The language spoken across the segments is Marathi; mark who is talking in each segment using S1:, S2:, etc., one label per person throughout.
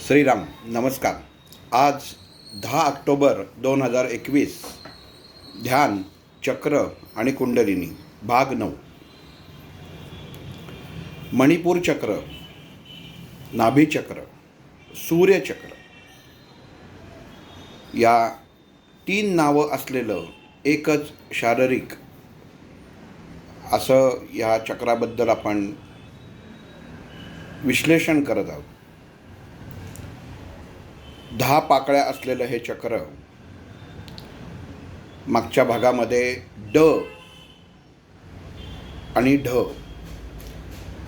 S1: श्रीराम नमस्कार. आज 10 ऑक्टोबर 2021. ध्यान, चक्र आणि कुंडलिनी भाग 9. मणिपूर चक्र, नाभी चक्र, सूर्यचक्र या 3 नावं असलेलं एकच शारीरिक असं या चक्राबद्दल आपण विश्लेषण करत आहोत. 10 पाकळ्या असलेलं हे चक्र मागच्या भागामध्ये ड आणि ढ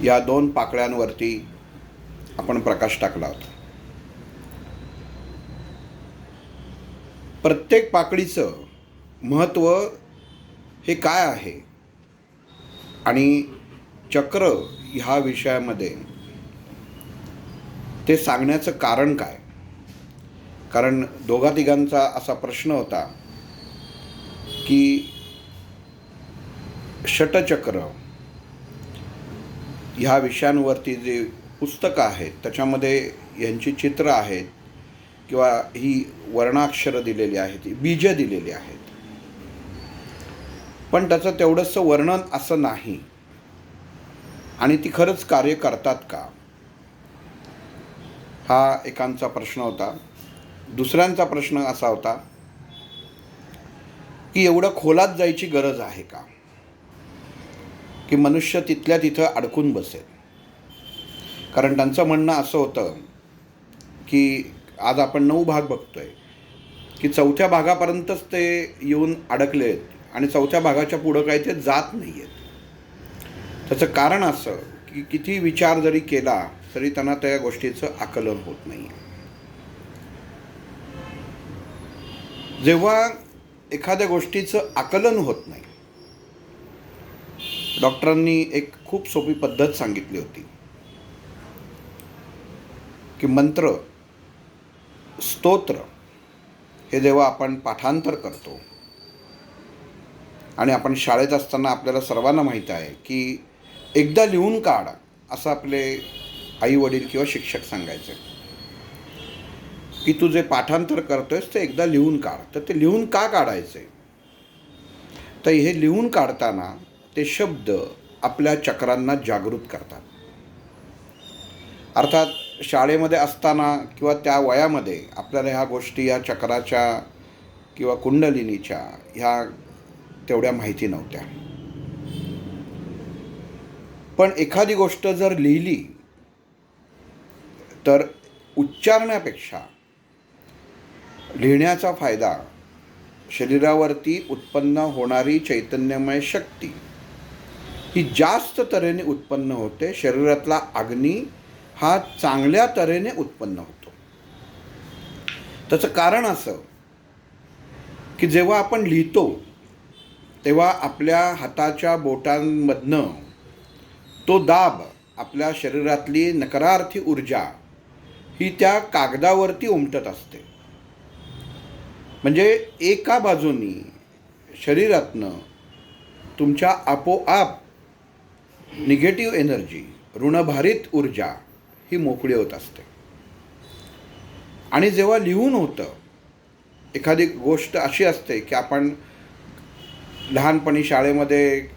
S1: या 2 पाकळ्यांवरती आपण प्रकाश टाकला होता. प्रत्येक पाकळीचं महत्त्व हे काय आहे आणि चक्र ह्या विषयामध्ये ते सांगण्याचं कारण काय. कारण दोघा-तिघांचा असा प्रश्न होता की षटचक्र ह्या विषयांवरती जे पुस्तकं आहेत त्याच्यामध्ये यांची चित्र आहेत किंवा ही वर्णाक्षरं दिलेली आहेत, बीजं दिलेली आहेत, पण त्याचं तेवढंसं वर्णन असं नाही आणि ती खरंच कार्य करतात का, हा एकांचा प्रश्न होता. दुसऱ्यांचा प्रश्न असा होता की एवढं खोलात जायची गरज आहे का, की मनुष्य तिथल्या तिथं अडकून बसेल. कारण त्यांचं म्हणणं असं होतं की आज आपण 9 भाग बघतोय की 4थ्या भागापर्यंतच ते येऊन अडकलेत आणि 4थ्या भागाच्या पुढं काही ते जात नाही आहेत. त्याचं कारण असं की किती विचार जरी केला तरी त्यांना त्या गोष्टीचं आकलन होत नाही. जेव्हा एखाद्या गोष्टीचं आकलन होत नाही, डॉक्टरांनी एक खूप सोपी पद्धत सांगितली होती की मंत्र, स्तोत्र हे जेव्हा आपण पाठांतर करतो आणि आपण शाळेत असताना आपल्याला सर्वांना माहीत आहे की एकदा लिहून काढ असं आपले आई वडील किंवा शिक्षक सांगायचे की तू जे पाठांतर करतोयस ते एकदा लिहून काढ. तर ते लिहून का काढायचे, तर हे लिहून काढताना ते शब्द आपल्या चक्रांना जागृत करतात. अर्थात शाळेमध्ये असताना किंवा त्या वयामध्ये आपल्याला ह्या गोष्टी या चक्राच्या किंवा कुंडलिनीच्या ह्या तेवढ्या माहिती नव्हत्या. पण एखादी गोष्ट जर लिहिली तर उच्चारण्यापेक्षा लिहिण्याचा फायदा, शरीरावरती उत्पन्न होणारी चैतन्यमय शक्ती ही जास्त तऱ्हेने उत्पन्न होते. शरीरातला अग्नी हा चांगल्या तऱ्हेने उत्पन्न होतो. त्याचं कारण असं की जेव्हा आपण लिहितो तेव्हा आपल्या हाताच्या बोटांमधनं तो दाब, आपल्या शरीरातली नकारार्थी ऊर्जा ही त्या कागदावरती उमटत असते. म्हणजे एका बाजूनी शरीरातनं तुमच्या आपोआप निगेटिव्ह एनर्जी, ऋणभारित ऊर्जा ही मोकळी होत असते. आणि जेव्हा लिहून होतं, एखादी गोष्ट अशी असते की आपण लहानपणी शाळेमध्ये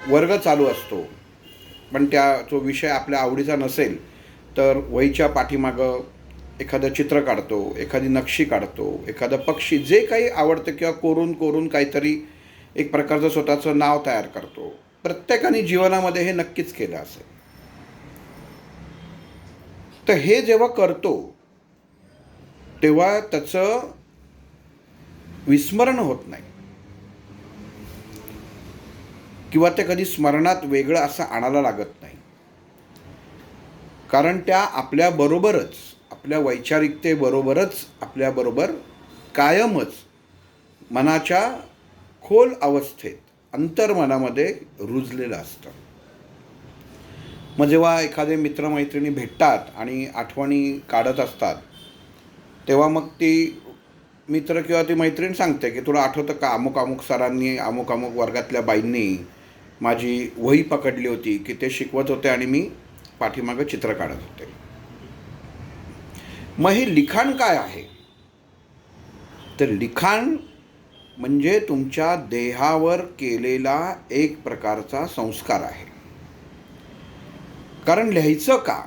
S1: वर्ग चालू असतो पण तो विषय आपल्या आवडीचा नसेल तर वहीच्या पाठीमागं एखादं चित्र काढतो, एखादी नक्षी काढतो, एखादं पक्षी, जे काही आवडतं किंवा कोरून काहीतरी एक प्रकारचं स्वतःचं नाव तयार करतो. प्रत्येकाने जीवनामध्ये हे नक्कीच केलं असेल. तर हे जेव्हा करतो तेव्हा त्याचं विस्मरण होत नाही किंवा ते कधी स्मरणात वेगळं असं आणायला लागत नाही. कारण त्या आपल्याबरोबरच, आपल्या वैचारिकतेबरोबरच आपल्याबरोबर कायमच मनाच्या खोल अवस्थेत अंतर्मनामध्ये रुजलेलं असतं. मग जेव्हा एखादे मित्रमैत्रिणी भेटतात आणि आठवणी काढत असतात तेव्हा मग ती मित्र किंवा ती मैत्रीण सांगते की तुला आठवतं का अमुक सरांनी, अमुक वर्गातल्या बाईंनी माझी वही पकडली होती की ते शिकवत होते आणि मी पाठीमागं चित्र काढत होते. मग हे लिखाण काय आहे? तर लिखाण म्हणजे तुमच्या देहावर केलेला एक प्रकारचा संस्कार आहे. कारण लिहायचं का?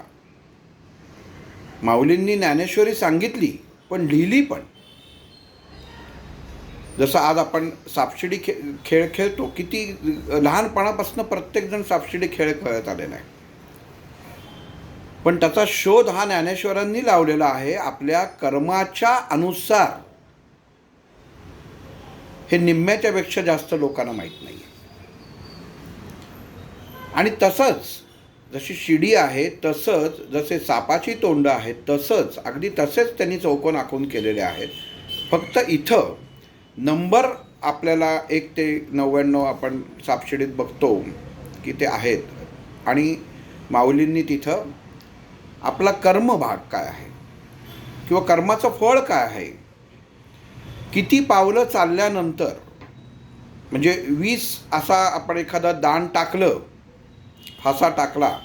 S1: माऊलींनी ज्ञानेश्वरी सांगितली, पण लिहिली पण. जसं आज आपण सापशिडी खेळ खेळतो, किती लहानपणापासून प्रत्येकजण सापशिडी खेळ खेळत आलेला आहे. पण त्याचा शोध हा ज्ञानेश्वरांनी लावलेला आहे. आपल्या कर्माच्या अनुसार हे निम्म्याच्या पेक्षा जास्त लोकांना माहीत नाही. आणि तसंच जशी शिडी आहे, तसंच जसे सापाची तोंड आहेत, तसंच अगदी तसेच त्यांनी चौकोन आखून केलेले आहेत. फक्त इथं नंबर आपल्याला 1 ते 99 आपण सापशिडीत बघतो की ते आहेत. आणि माऊलींनी तिथं आपला कर्मभाग काय आहे किंवा कर्माचं फळ काय आहे, किती पावलं चालल्यानंतर, म्हणजे 20 असा आपण एखादा दान टाकलं, फासा टाकला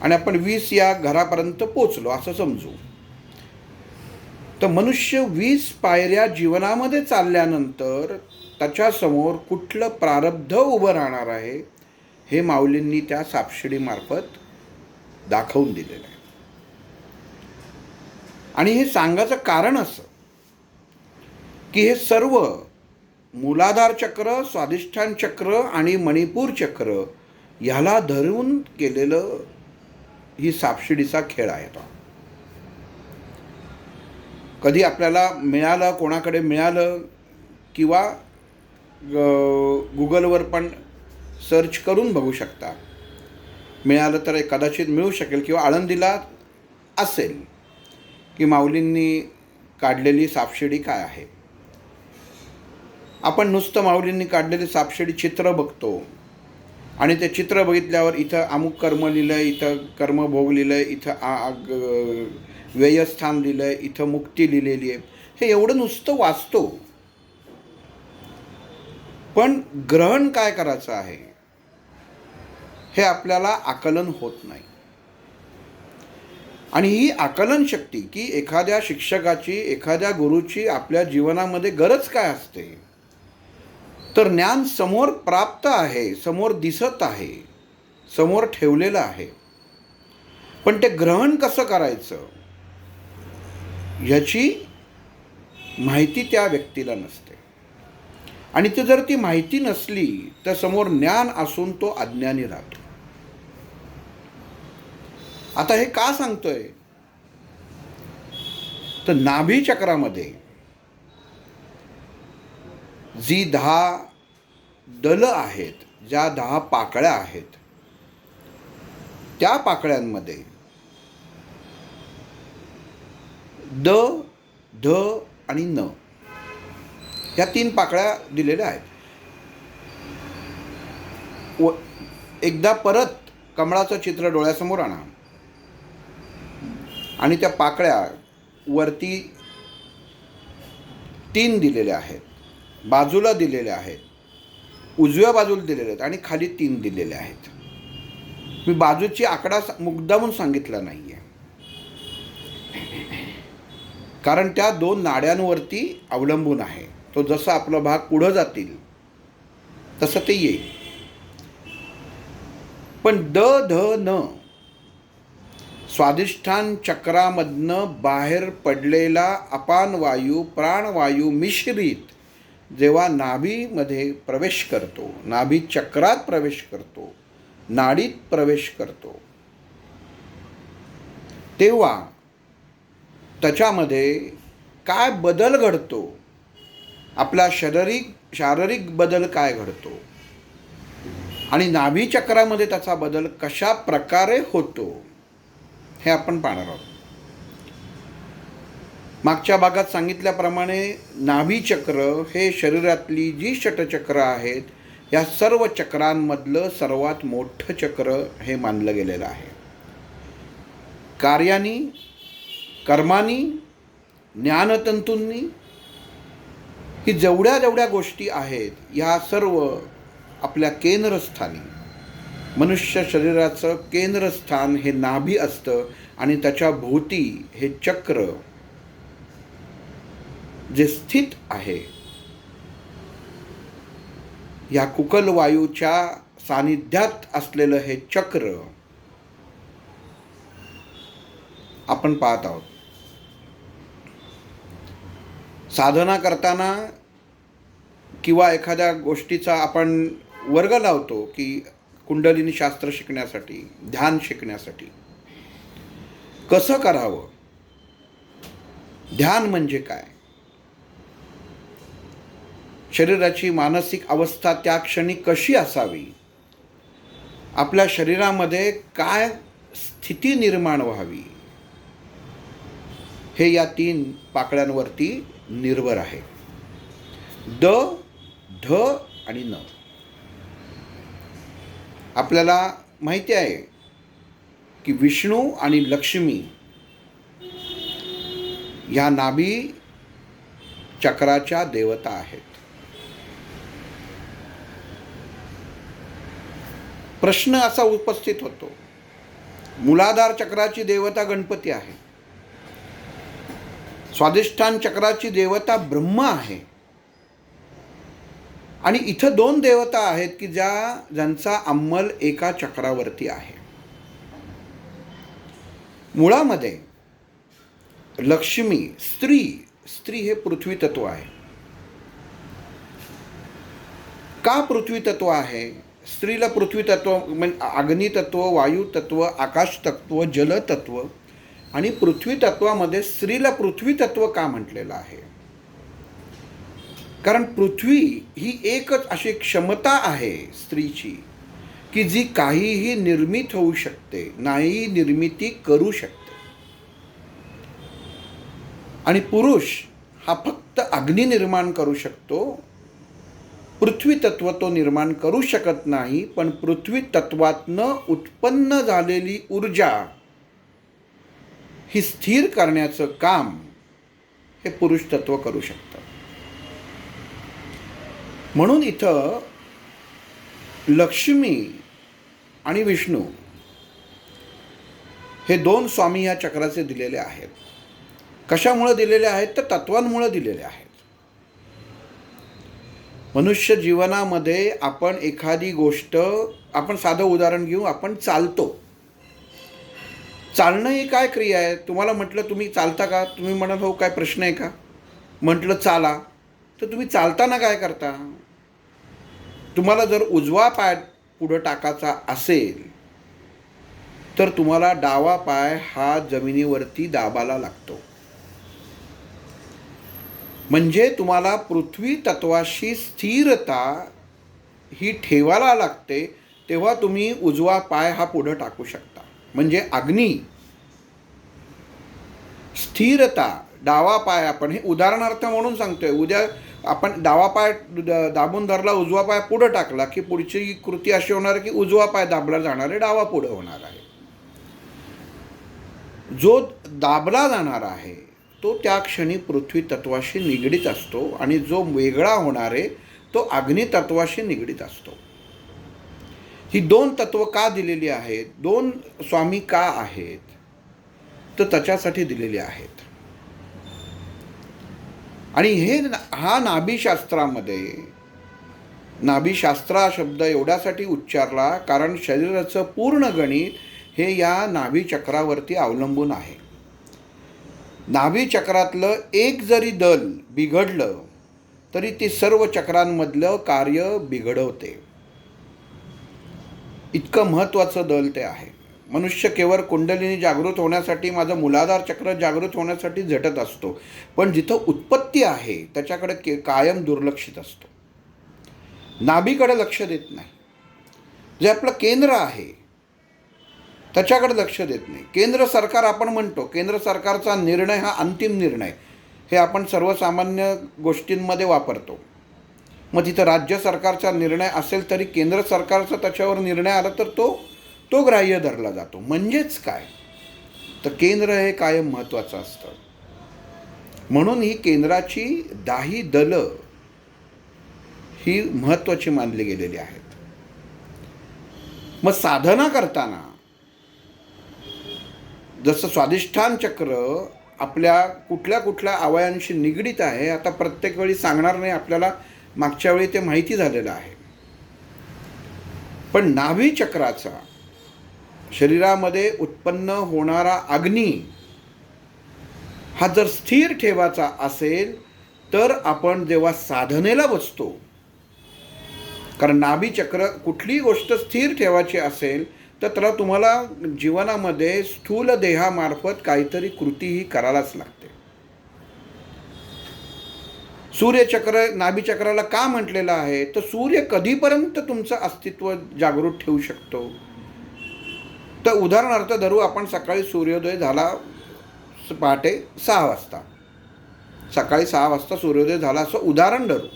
S1: आणि आपण 20 या घरापर्यंत पोचलो असं समजू, तर मनुष्य 20 पायऱ्या जीवनामध्ये चालल्यानंतर त्याच्यासमोर कुठलं प्रारब्ध उभं राहणार आहे हे माऊलींनी त्या सापशिडीमार्फत दाखवून दिलेलं आहे. आणि हे सांगायचं कारण असं की हे सर्व मूलाधार चक्र, स्वाधिष्ठान चक्र आणि मणिपूर चक्र ह्याला धरून केलेलं ही सापशिडीचा खेळ आहे. तो कधी आपल्याला मिळालं, कोणाकडे मिळालं किंवा गुगलवर पण सर्च करून बघू शकता. मिळालं तर कदाचित मिळू शकेल किंवा आळंदीला असेल की माऊलींनी काढलेली सापशिडी काय आहे. आपण नुसतं माऊलींनी काढलेली सापशिडी चित्र बघतो आणि ते चित्र बघितल्यावर इथं अमुक कर्म लिहिलं आहे, इथं कर्मभोग लिहिलं आहे, इथं व्ययस्थान लिहिलं आहे, इथं मुक्ती लिहिलेली आहे, हे एवढं नुसतं वाचतो. पण ग्रहण काय करायचं आहे हे आपल्याला आकलन होत नाही. आणि ही आकलन शक्ती की एखाद्या शिक्षकाची, एखाद्या गुरुची आपल्या जीवनामध्ये गरज काय असते, तर ज्ञान समोर प्राप्त आहे, समोर दिसत आहे, समोर ठेवलेलं आहे, पण ते ग्रहण कसं करायचं ह्याची माहिती त्या व्यक्तीला नसते. आणि ते जर ती माहिती नसली तर समोर ज्ञान असून तो अज्ञानी राहतो. आता हे का सांगतोय, तर नाभी चक्रामध्ये जी 10 दल आहेत, ज्या 10 पाकळ्या आहेत, त्या पाकळ्यांमध्ये द, ध आणि न ह्या 3 पाकळ्या दिलेल्या आहेत. एकदा परत कमळाचं चित्र डोळ्यासमोर आणा आणि त्या पाकळ्या वरती 3 दिलेल्या आहेत, बाजूला दिलेल्या आहेत, उजव्या बाजूला दिलेल्या आहेत आणि खाली 3 दिलेल्या आहेत. मी बाजूची आकडा मुद्दामून सांगितला नाही आहे, कारण त्या 2 नाड्यांवरती अवलंबून आहे. तो जसं आपला भाग पुढं जातील तसं ते येईल. पण द, ध, न स्वाधिष्ठान चक्रामधनं बाहेर पडलेला अपान वायू, प्राणवायू मिश्रित जेव्हा नाभीमध्ये प्रवेश करतो, नाभी चक्रात प्रवेश करतो, नाडीत प्रवेश करतो, तेव्हा त्याच्यामध्ये काय बदल घडतो, आपला शारीरिक बदल काय घडतो आणि नाभी चक्रामध्ये त्याचा बदल कशा प्रकारे होतो हे आपण पाहणार आहोत. मागच्या भागात सांगितल्याप्रमाणे नाभी चक्र हे शरीरातली जी षटचक्र आहेत या सर्व चक्रांमधलं सर्वात मोठं चक्र हे मानलं गेलेलं आहे. कार्यानी, कर्मानी, ज्ञानतंतूंनी ही जेवढ्या जेवढ्या गोष्टी आहेत ह्या सर्व आपल्या केंद्रस्थानी मनुष्य शरीराचं केंद्रस्थान हे नाभी असतं आणि त्याच्या भोवती हे चक्र जे स्थित आहे, या कुकल वायूच्या सानिध्यात असलेलं हे चक्र आपण पाहत आहोत. साधना करताना किंवा एखाद्या गोष्टीचा आपण वर्ग लावतो की कुंडलिनी शास्त्र शिकण्यासाठी, ध्यान शिकण्यासाठी. कसं करावं, ध्यान म्हणजे काय, शरीराची मानसिक अवस्था त्या क्षणी कशी असावी, आपल्या शरीरामध्ये काय स्थिती निर्माण व्हावी, हे या 3 पाकळ्यांवरती निर्भर आहे. द, ध आणि न. आपल्याला माहिती आहे की विष्णू आणि लक्ष्मी ह्या नाभी चक्राच्या देवता आहेत. प्रश्न असा उपस्थित होतो, मूलाधार चक्राची देवता गणपती आहे, स्वाधिष्ठान चक्राची देवता ब्रह्मा आहे, आणि इथं 2 देवता आहेत की ज्यांचा अंमल एका चक्रावरती आहे. मुळामध्ये लक्ष्मी स्त्री हे पृथ्वी तत्व आहे. का पृथ्वी तत्व आहे? स्त्रीला पृथ्वी तत्व म्हणजे अग्नी तत्व, वायू तत्व, आकाश तत्व, जल तत्व आणि पृथ्वी तत्वामध्ये स्त्रीला पृथ्वी तत्व का म्हटलेलं आहे? कारण पृथ्वी ही एकच अशी क्षमता आहे स्त्रीची की जी काहीही निर्मित होऊ शकते, नाही निर्मिती करू शकते. आणि पुरुष हा फक्त अग्नी निर्माण करू शकतो, पृथ्वी तत्व तो निर्माण करू शकत नाही. पण पृथ्वी तत्वातनं उत्पन्न झालेली ऊर्जा ही स्थिर करण्याचं काम हे पुरुष तत्व करू शकतं. म्हणून इथं लक्ष्मी आणि विष्णू हे 2 स्वामी या चक्राचे दिलेले आहेत. कशामुळे दिलेले आहेत? तर तत्वांमुळे दिलेले आहेत. मनुष्य जीवनामध्ये आपण एखादी गोष्ट, आपण साधं उदाहरण घेऊ, आपण चालतो. चालणं ही काय क्रिया आहे? तुम्हाला म्हटलं तुम्ही चालता का? तुम्ही म्हणत हो काय प्रश्न आहे का? म्हटलं चाला, तर तुम्ही चालताना काय करता? तुम्हाला जर उजवा पाय पुढं टाकायचा असेल तर तुम्हाला डावा पाय हा जमिनीवरती दाबायला लागतो. म्हणजे तुम्हाला पृथ्वी तत्वाशी स्थिरता ही ठेवायला लागते, तेव्हा तुम्ही उजवा पाय हा पुढं टाकू शकता. म्हणजे अग्नी, स्थिरता, डावा पाय, आपण हे उदाहरणार्थ म्हणून सांगतोय. उद्या आपण डावा पाय दाबून धरला, उजवा पाय पुढं टाकला की पुढची कृती अशी होणार की उजवा पाय दाबला जाणार आहे, डावा पुढं होणार आहे. जो दाबला जाणार आहे तो त्या क्षणी पृथ्वी तत्वाशी निगडीत असतो आणि जो वेगळा होणार आहे तो अग्नी तत्वाशी निगडीत असतो. ही 2 तत्व का दिलेली आहेत? 2 स्वामी का आहेत? तर त्याच्यासाठी दिलेली आहेत. आणि हा नाभीशास्त्रामध्ये, नाभीशास्त्र हा शब्द एवढ्यासाठी उच्चारला कारण शरीराचं पूर्ण गणित हे या नाभीचक्रावरती अवलंबून आहे. नाभीचक्रातलं एक जरी दल बिघडलं तरी ते सर्व चक्रांमधलं कार्य बिघडवते. इतकं महत्त्वाचं दल ते आहे. मनुष्य केवळ कुंडलिनी जागृत होण्यासाठी, माझं मूलाधार चक्र जागृत होण्यासाठी झटत असतो, पण जिथं उत्पत्ती आहे त्याच्याकडे कायम दुर्लक्षित असतो, नाभीकडे लक्ष देत नाही. जे आपलं केंद्र आहे त्याच्याकडे लक्ष देत नाही. केंद्र सरकार आपण म्हणतो, केंद्र सरकारचा निर्णय हा अंतिम निर्णय, हे आपण सर्वसामान्य गोष्टींमध्ये वापरतो. मग तिथं राज्य सरकारचा निर्णय असेल तरी केंद्र सरकारचा त्याच्यावर निर्णय आला तर तो ग्राह्य धरला जातो. म्हणजेच काय, तर केंद्र हे कायम महत्त्वाचं असतं. म्हणून ही केंद्राची 10 दलं ही महत्त्वाची मानली गेलेली आहेत. मग साधना करताना जसं स्वाधिष्ठान चक्र आपल्या कुठल्या कुठल्या अवयांशी निगडीत आहे, आता प्रत्येक वेळी सांगणार नाही, आपल्याला मागच्या वेळी ते माहिती झालेलं आहे. पण नाभी चक्राचा शरीरामध्ये उत्पन्न होणारा अग्नी हा जर स्थिर ठेवायचा असेल तर आपण जेव्हा साधनेला बसतो, कारण नाभी चक्र कुठलीही गोष्ट स्थिर ठेवायची असेल तर त्याला तुम्हाला जीवनामध्ये स्थूल देहामार्फत काहीतरी कृतीही करायलाच लागते. सूर्यचक्र नाभीचक्राला का म्हटलेलं आहे, तर सूर्य कधीपर्यंत तुमचं अस्तित्व जागृत ठेवू शकतो. तर उदाहरणार्थ धरू आपण, सकाळी सूर्योदय झाला पहाटे 6 वाजता, सकाळी 6 वाजता सूर्योदय झाला असं उदाहरण धरू,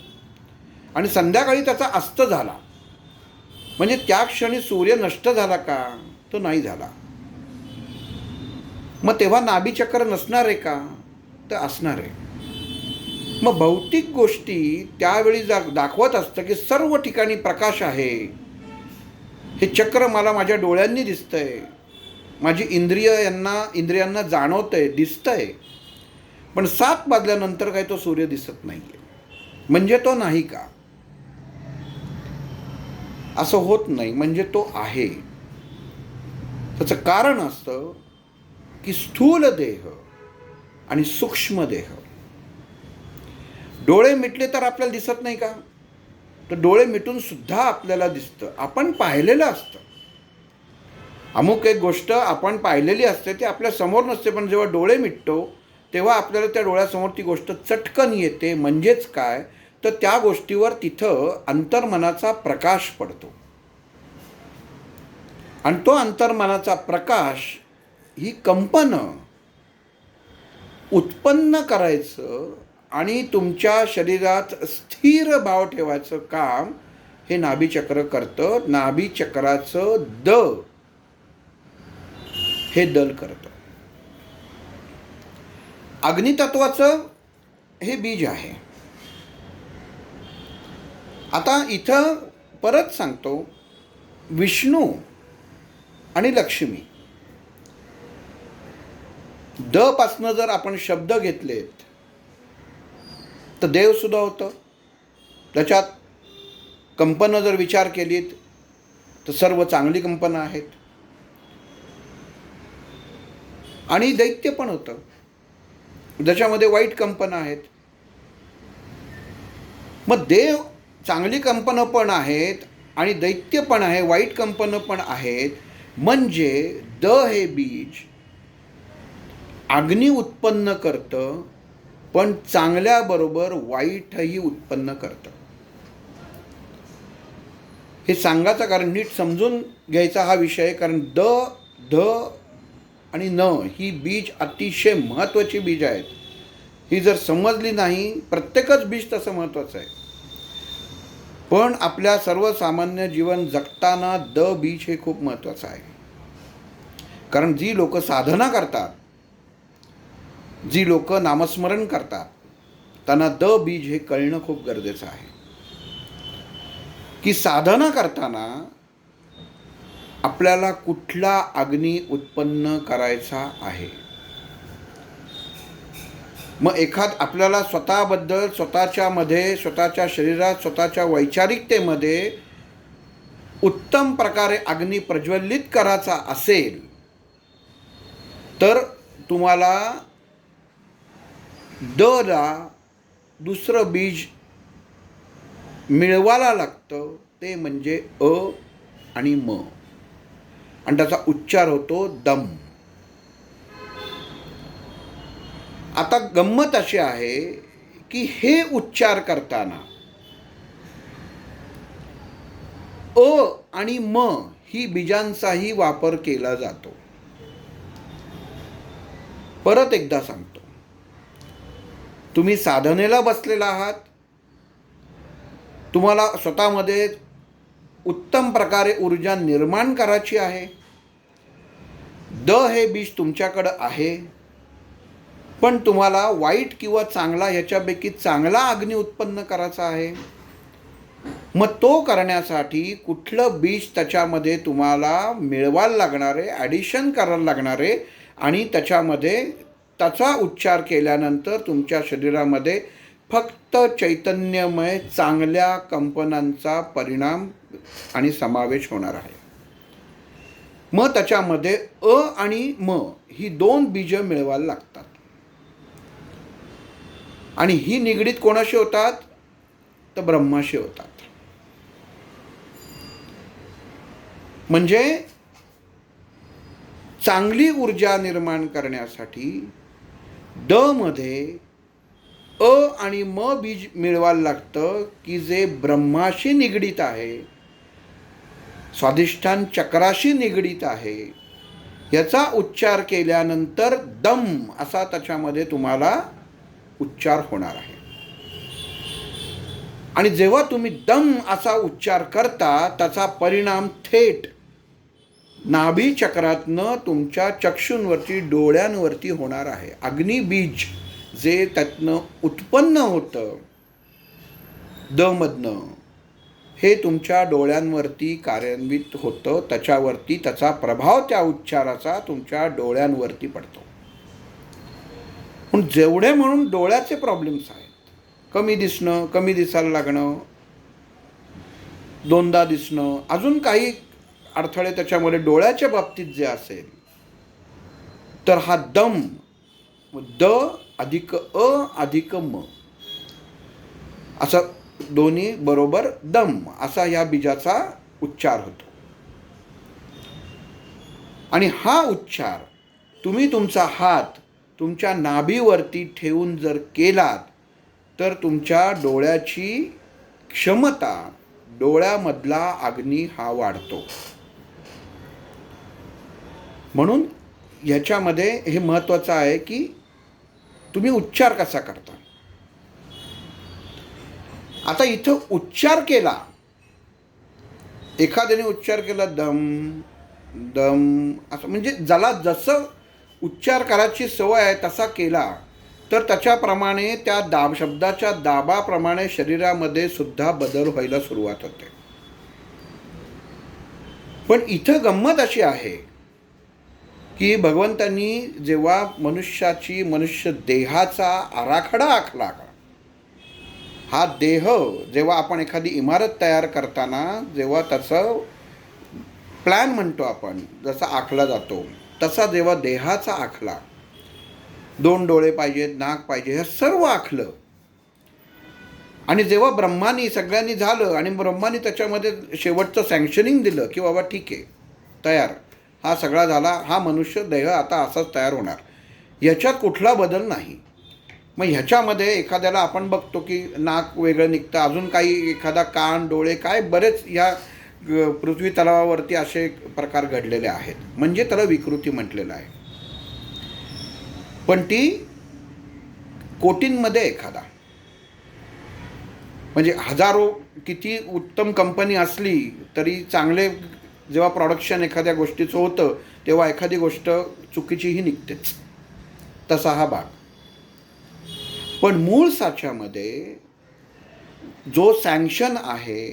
S1: आणि संध्याकाळी त्याचा अस्त झाला, म्हणजे त्या क्षणी सूर्य नष्ट झाला का, तो नाही झाला. मग तेव्हा नाभीचक्र नसणार आहे का, तर असणार आहे. मग भौतिक गोष्टी त्यावेळी दाखवत असतं की सर्व ठिकाणी प्रकाश आहे, हे चक्र मला माझ्या डोळ्यांनी दिसतंय, माझी इंद्रियांना जाणवतंय, दिसतंय. पण 7 वाजल्यानंतर काही तो सूर्य दिसत नाही आहे, म्हणजे तो नाही का, असं होत नाही, म्हणजे तो आहे. त्याचं कारण असतं की स्थूल देह आणि सूक्ष्म देह. डोळे मिटले तर आपल्याला दिसत नाही का, तर डोळे मिटून सुद्धा आपल्याला दिसतं, आपण पाहिलेलं असतं. अमुक एक गोष्ट आपण पाहिलेली असते, ती आपल्या समोर नसते, पण जेव्हा डोळे मिटतो तेव्हा आपल्याला त्या डोळ्यासमोर ती गोष्ट चटकन येते. म्हणजेच काय, तर त्या गोष्टीवर तिथं अंतर्मनाचा प्रकाश पडतो, आणि तो अंतर्मनाचा प्रकाश ही कंपनं उत्पन्न करायचं आणि तुमच्या शरीरात स्थिर भाव ठेवायचं काम हे नाभीचक्र करतं. नाभीचक्राचं हे दल करतं. अग्नितत्वाचं हे बीज आहे. आता इथं परत सांगतो, विष्णू आणि लक्ष्मी, द पासनं जर आपण शब्द घेतलेत तर देवसुद्धा होतं. त्याच्यात कंपनं जर विचार केलीत तर सर्व चांगली कंपनं आहेत, आणि दैत्य पण होतं, ज्याच्यामध्ये वाईट कंपनं आहेत. मग देव चांगली कंपनं पण आहेत आणि दैत्य पण आहे, वाईट कंपनं पण आहेत. म्हणजे हे बीज अग्नी उत्पन्न करतं, पण चांगल्याबरोबर वाईटही उत्पन्न करतं. हे सांगायचं कारण नीट समजून घ्यायचा हा विषय, कारण ध आणि न ही बीज अतिशय महत्त्वाची बीज आहेत. ही जर समजली नाही, प्रत्येकच बीज तसं महत्त्वाचं आहे, पण आपल्या सर्वसामान्य जीवन जगताना बीज हे खूप महत्त्वाचं आहे. कारण जी लोक साधना करतात, जी लोक नामस्मरण करतात, त्यांना बीज हे कळणं खूप गरजेचं आहे की साधना करताना आपल्याला कुठला अग्नी उत्पन्न करायचा आहे. मग आपल्याला स्वतःबद्दल, स्वतःच्या शरीरात, स्वतःच्या वैचारिकतेमध्ये उत्तम प्रकारे अग्नी प्रज्वलित करायचा असेल तर तुम्हाला ला दुसरं बीज मिळवायला लागतं, ते म्हणजे अ आणि म, आणि त्याचा उच्चार होतो दम. आता गंमत अशी आहे की हे उच्चार करताना अ आणि म ही बीजांचाही वापर केला जातो. परत एकदा सांगतो, तुम्ही साधनेला बसलेला आहात, तुम्हाला स्वतःमध्ये उत्तम प्रकारे ऊर्जा निर्माण करायची आहे. हे बीज तुमच्याकडं आहे, पण तुम्हाला वाईट किंवा चांगला ह्याच्यापैकी चांगला अग्नी उत्पन्न करायचा आहे. मग तो करण्यासाठी कुठलं बीज त्याच्यामध्ये तुम्हाला मिळवायला लागणार आहे, ॲडिशन करायला लागणार आहे, आणि त्याच्यामध्ये त्याचा उच्चार केल्यानंतर तुमच्या शरीरामध्ये फक्त चैतन्यमय चांगल्या कंपनांचा परिणाम आणि समावेश होणार आहे. मग त्याच्यामध्ये अ आणि म ही 2 बीजं मिळवायला लागतात. आणि ही निगडीत कोणाशी होतात? तर ब्रह्माशी होतात. म्हणजे चांगली ऊर्जा निर्माण करण्यासाठी ड मध्ये अ आणि म बीज मिळवायला लागतं, की जे ब्रह्माशी निगडीत आहे, स्वाधिष्ठान चक्राशी निगडीत आहे. याचा उच्चार केल्यानंतर दम असा त्याच्यामध्ये तुम्हाला उच्चार होणार आहे. आणि जेव्हा तुम्ही दम असा उच्चार करता त्याचा परिणाम थेट नाभी चक्रातनं तुमच्या चक्षूंवरती, डोळ्यांवरती होणार आहे. अग्निबीज जे त्यातनं उत्पन्न होतं दमधनं, हे तुमच्या डोळ्यांवरती कार्यान्वित होतं. त्याच्यावरती त्याचा प्रभाव त्या उच्चाराचा तुमच्या डोळ्यांवरती पडतो. पण जेवढे म्हणून डोळ्याचे प्रॉब्लेम्स आहेत, कमी दिसणं, कमी दिसायला लागणं, दोनदा दिसणं, अजून काही अडथळे त्याच्यामध्ये डोळ्याच्या बाबतीत जे असेल, तर हा दम द अधिक अ अधिक म असं दोन्ही बरोबर दम असा या बीजाचा उच्चार होतो. आणि हा उच्चार तुम्ही तुमचा हात तुमच्या नाभीवरती ठेवून जर केलात तर तुमच्या डोळ्याची क्षमता, डोळ्यामधला अग्नी हा वाढतो. म्हणून ह्याच्यामध्ये हे महत्त्वाचं आहे की तुम्ही उच्चार कसा करता. आता इथं उच्चार केला, एखाद्याने उच्चार केला दम दम असं, म्हणजे ज्याला जसं उच्चार करायची सवय आहे तसा केला तर त्याच्याप्रमाणे त्या शब्दाच्या दाबाप्रमाणे शरीरामध्ये सुद्धा बदल व्हायला सुरुवात होते. पण इथं गंमत अशी आहे की भगवंतांनी जेव्हा मनुष्य देहाचा आराखडा आखला, हा देह जेव्हा आपण एखादी इमारत तयार करताना जेव्हा त्याचं प्लॅन म्हणतो आपण, जसा आखला जातो तसा जेव्हा देहाचा आखला, 2 डोळे पाहिजेत, नाक पाहिजे, हे सर्व आखलं. आणि जेव्हा ब्रह्मानी सगळ्यांनी झालं आणि ब्रह्मानी त्याच्यामध्ये शेवटचं सँक्शनिंग दिलं की बाबा ठीक आहे, तयार, हा सगळा झाला, हा मनुष्य देह आता असाच तयार होणार, याच्यात कुठला बदल नाही. मग ह्याच्यामध्ये एखाद्याला आपण बघतो की नाक वेगळं निघतं, अजून काही एखादा कान, डोळे, काय बरेच या पृथ्वी तलावावरती असे प्रकार घडलेले आहेत, म्हणजे त्याला विकृती म्हटलेलं आहे. पण ती कोटींमध्ये एखादा, म्हणजे हजारो किती उत्तम कंपनी असली तरी चांगले जेव्हा प्रोडक्शन एखाद्या गोष्टीचं होतं तेव्हा एखादी गोष्ट चुकीचीही निघतेच. तसा हा भाग. पण मूळ साच्यामध्ये जो सँक्शन आहे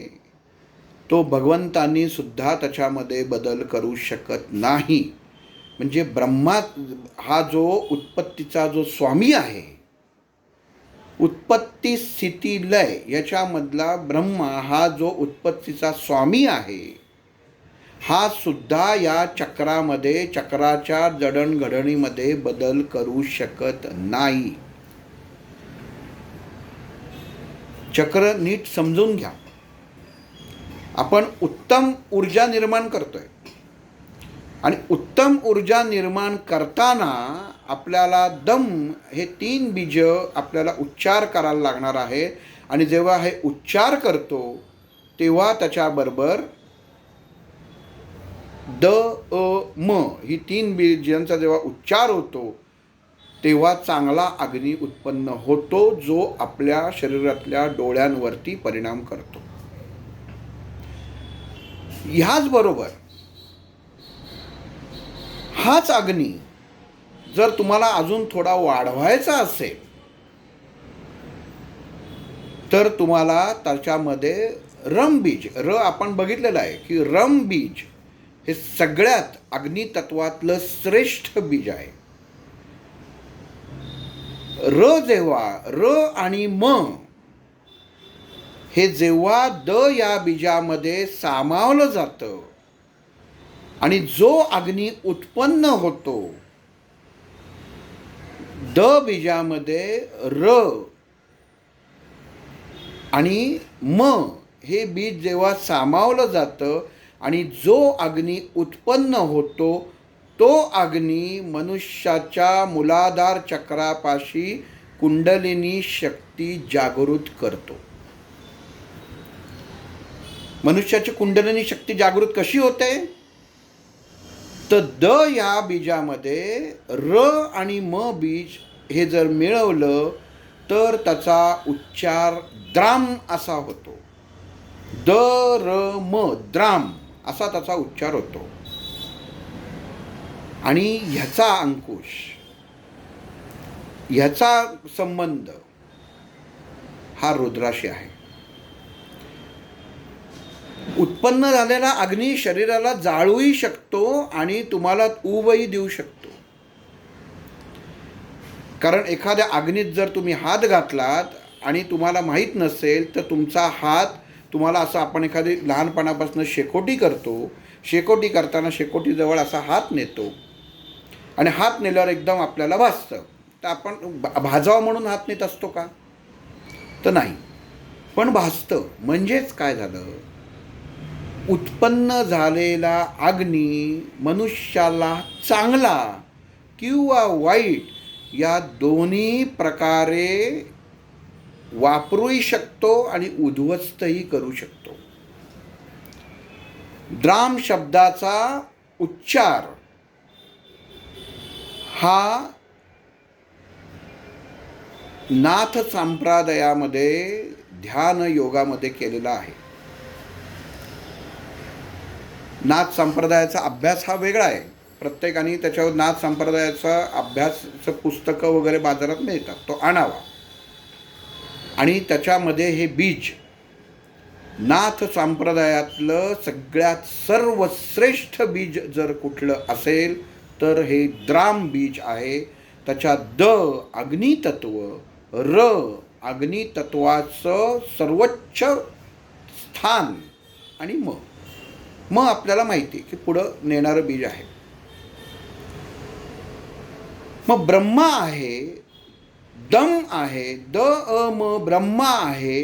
S1: तो भगवंतांनी सुद्धा त्याच्यामध्ये बदल करू शकत नाही. म्हणजे ब्रह्मा हा जो उत्पत्तीचा जो स्वामी आहे, उत्पत्ती स्थिती लय याच्यामधला ब्रह्मा हा जो उत्पत्तीचा स्वामी आहे, हा सुद्धा या चक्रामध्ये, चक्राच्या जडणघडणीमध्ये बदल करू शकत नाही. चक्र नीट समजून घ्या. आपण उत्तम ऊर्जा निर्माण करतोय आणि उत्तम ऊर्जा निर्माण करताना आपल्याला दम हे 3 बीज आपल्याला उच्चार करायला लागणार आहे. आणि जेव्हा हे उच्चार करतो तेव्हा त्याच्याबरोबर द अ म ही 3 बीजांचा जेव्हा उच्चार होतो तेव्हा चांगला अग्नी उत्पन्न होतो, जो आपल्या शरीरातल्या डोळ्यांवरती परिणाम करतो. ह्याचबरोबर हाच अग्नी जर तुम्हाला अजून थोडा वाढवायचा असेल तर तुम्हाला त्याच्यामध्ये रमबीज, आपण बघितलेलं आहे की रमबीज हे सगळ्यात अग्नितत्वातलं श्रेष्ठ बीज आहे. जेव्हा आणि म हे जेव्हा या बीजामध्ये सामावलं जातं आणि जो अग्नी उत्पन्न होतो बीजामध्ये आणि म हे बीज जेव्हा सामावलं जातं आणि जो अग्नी उत्पन्न होतो तो अग्नी मनुष्याच्या मूलाधार चक्रापाशी कुंडलिनी शक्ती जागृत करतो. मनुष्याची कुंडलिनी शक्ती जागृत कशी होते? तर या बीजामध्ये आणि म बीज हे जर मिळवलं तर त्याचा उच्चार द्राम असा होतो. द्राम असा त्याचा उच्चार होतो. आणि ह्याचा अंकुश, ह्याचा संबंध हा रुद्राशी आहे. उत्पन्न झालेला अग्नी शरीराला जाळूही शकतो आणि तुम्हाला ऊबही देऊ शकतो. कारण एखाद्या अग्नीत जर तुम्ही हात घातलात आणि तुम्हाला माहीत नसेल तर तुमचा हात तुम्हाला असं, आपण एखादी लहानपणापासून शेकोटी करतो, शेकोटी करताना शेकोटीजवळ असा हात नेतो आणि हात नेल्यावर एकदम आपल्याला भासतं. तर आपण भाजावं म्हणून हात नेत असतो का? तर नाही, पण भासतं. म्हणजेच काय झालं, उत्पन्न झालेला अग्नी मनुष्याला चांगला किंवा वाईट या दोन्ही प्रकारे वापरूही शकतो आणि उद्ध्वस्तही करू शकतो. द्राम शब्दाचा उच्चार हा नाथ संप्रदायामध्ये ध्यान योगामध्ये केलेला आहे. नाथ संप्रदायाचा अभ्यास हा वेगळा आहे. प्रत्येकाने त्याच्यावर नाथ संप्रदायाचा अभ्यासाचं पुस्तकं वगैरे बाजारात मिळतात, तो आणावा. आणि त्याच्यामध्ये हे बीज नाथ संप्रदायातलं सगळ्यात सर्वश्रेष्ठ बीज जर कुठलं असेल तर हे द्राम बीज आहे. त्याच्यात अग्नितत्व, अग्नितत्वाचं सर्वोच्च स्थान आणि मग आपल्याला माहिती की पुढं नेणारं बीज आहे. मग ब्रह्मा आहे, दम आहे, ब्रह्मा आहे,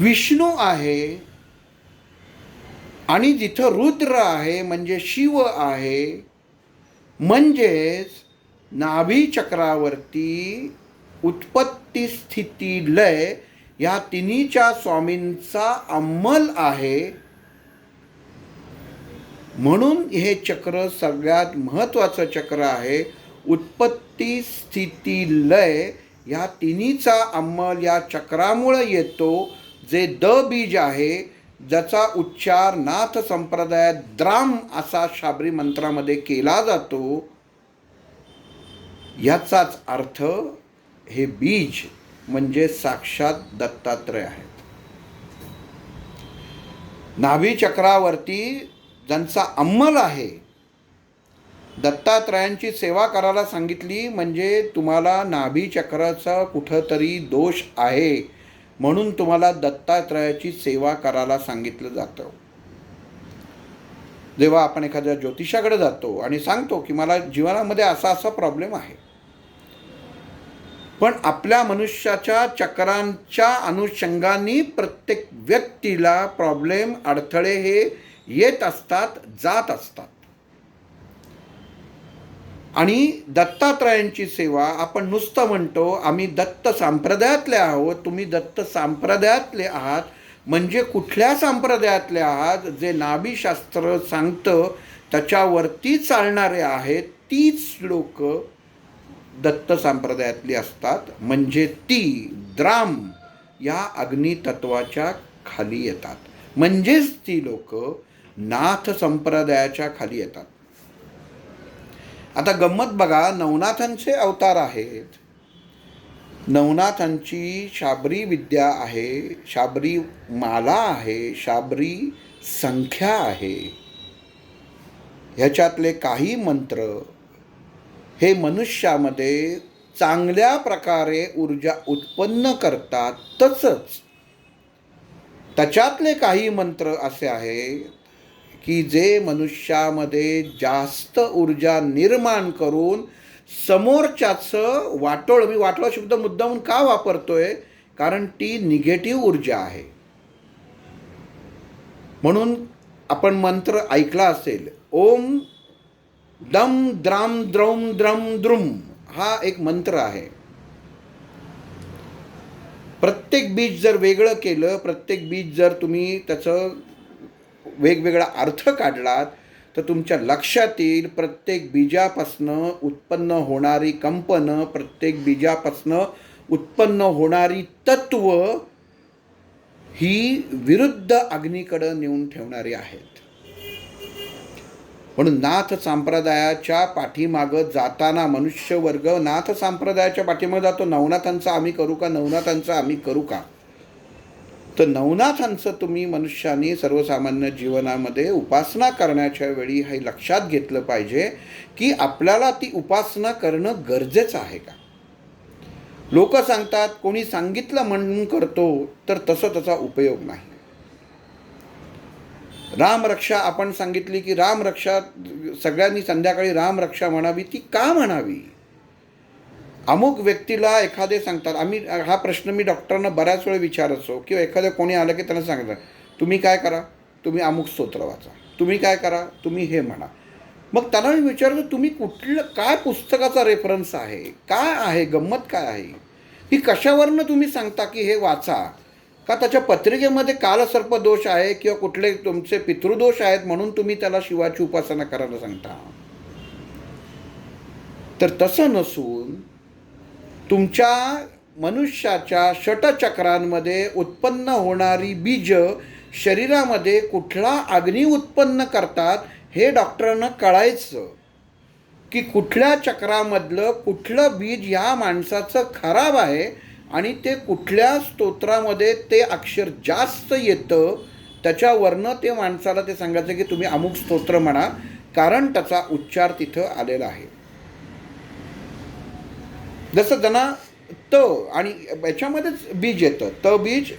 S1: विष्णू आहे आणि जिथं रुद्र आहे म्हणजे शिव आहे. म्हणजेच नाभी चक्रावरती उत्पत्ती, स्थिती, लय या तिन्हीच्या स्वामींचा अंमल आहे. म्हणून हे चक्र सगळ्यात महत्त्वाचं चक्र आहे. उत्पत्ती, स्थिती, लय या तिन्हीचा अंमल या चक्रामुळे येतो. जे बीज आहे ज्याचा उच्चार नाथ संप्रदायात द्राम असा शाबरी मंत्रामध्ये केला जातो. याचाच अर्थ हे बीज म्हणजे साक्षात दत्तात्रय आहेत. नाभी चक्रावरती ज्यांचा अंमल आहे, दत्तात्रयांची सेवा करायला सांगितली म्हणजे तुम्हाला नाभी चक्राचा कुठंतरी दोष आहे म्हणून तुम्हाला दत्तात्रयाची सेवा करायला सांगितलं जातं. जेव्हा आपण एखाद्या ज्योतिषाकडे जातो आणि सांगतो की मला जीवनामध्ये असा प्रॉब्लेम आहे, पण आपल्या मनुष्याच्या चक्रांच्या अनुषंगाने प्रत्येक व्यक्तीला प्रॉब्लेम, अडथळे हे येत असतात, जात असतात. आणि दत्तात्रयांची सेवा आपण नुसतं म्हणतो आम्ही दत्त संप्रदायातले आहोत. तुम्ही दत्त संप्रदायातले आहात म्हणजे कुठल्या संप्रदायातले आहात? जे नाभीशास्त्र सांगतं त्याच्यावरती चालणारे आहेत तीच लोक दत्त संप्रदायातली असतात. म्हणजे ती द्राम या अग्नितत्वाच्या खाली येतात. म्हणजेच ती लोक नाथ संप्रदायाच्या खाली येतात. आता गंमत बघा, नवनाथांचे अवतार आहेत नवनाथांची शाबरी विद्या आहे, शाबरी माला आहे, शाबरी संख्या आहे. ह्याच्यातले काही मंत्र हे मनुष्यामध्ये चांगल्या प्रकारे ऊर्जा उत्पन्न करतात. तसंच त्याच्यातले काही मंत्र असे आहेत की जे मनुष्यामध्ये जास्त ऊर्जा निर्माण करून समोरच्याचं वाटोळ, मी वाटोळ शब्द मुद्दामून का वापरतोय, कारण ती निगेटिव्ह ऊर्जा आहे. म्हणून आपण मंत्र ऐकला असेल, ओम दम द्राम द्रौम द्रम द्रुम, हा एक मंत्र आहे. प्रत्येक बीज जर वेगळं केलं, प्रत्येक बीज जर तुम्ही त्याचं वेगवेगळा अर्थ काढलात, तर तुमच्या लक्षात येईल प्रत्येक बीजापासनं उत्पन्न होणारी कंपनं, प्रत्येक बीजापासनं उत्पन्न होणारी तत्व ही विरुद्ध अग्नीकडं नेऊन ठेवणारी आहेत. म्हणून नाथ संप्रदायाच्या पाठीमागं जाताना मनुष्यवर्ग नाथ संप्रदायाच्या पाठीमागं जातो, नवनाथांचं आम्ही करू का, नवनाथांचं आम्ही करू का. तर नवनाथांचं तुम्ही मनुष्याने सर्वसामान्य जीवनामध्ये उपासना करण्याच्या वेळी हे लक्षात घेतलं पाहिजे की आपल्याला ती उपासना करणं गरजेचं आहे का. लोक सांगतात, कोणी सांगितलं म्हणून करतो, तर तसं त्याचा उपयोग नाही. रामरक्षा आपण सांगितली की रामरक्षा सगळ्यांनी संध्याकाळी रामरक्षा म्हणावी, ती का म्हणावी. अमुक व्यक्तीला एखादे सांगतात, हा प्रश्न मी डॉक्टरांना बऱ्याच वेळ विचारतो, किंवा एखादं कोणी आलं की त्यांना सांगतात, तुम्ही काय करा, तुम्ही अमुक स्तोत्र वाचा, तुम्ही काय करा, तुम्ही हे म्हणा. मग त्यांना मी विचारतो, तुम्ही कुठलं काय पुस्तकाचा रेफरन्स आहे, काय आहे, गंमत काय आहे, ही कशावरनं तुम्ही सांगता की हे वाचा. का त्याच्या पत्रिकेमध्ये कालसर्प दोष आहे किंवा कुठले तुमचे पितृदोष आहेत म्हणून तुम्ही त्याला शिवाची उपासना करायला सांगता. तर तसं नसून तुमच्या मनुष्याच्या षटचक्रांमध्ये उत्पन्न होणारी बीज शरीरामध्ये कुठला अग्नी उत्पन्न करतात हे डॉक्टरांना कळायचं, की कुठल्या चक्रामधलं कुठलं बीज ह्या माणसाचं खराब आहे आणि ते कुठल्या स्तोत्रामध्ये ते अक्षर जास्त येतं, त्याच्यावरनं ते माणसाला ते सांगायचं की तुम्ही अमुक स्तोत्र म्हणा, कारण त्याचा उच्चार तिथं आलेला आहे. जसं ज्यांना त आणि याच्यामध्येच बीज येतं, त बीज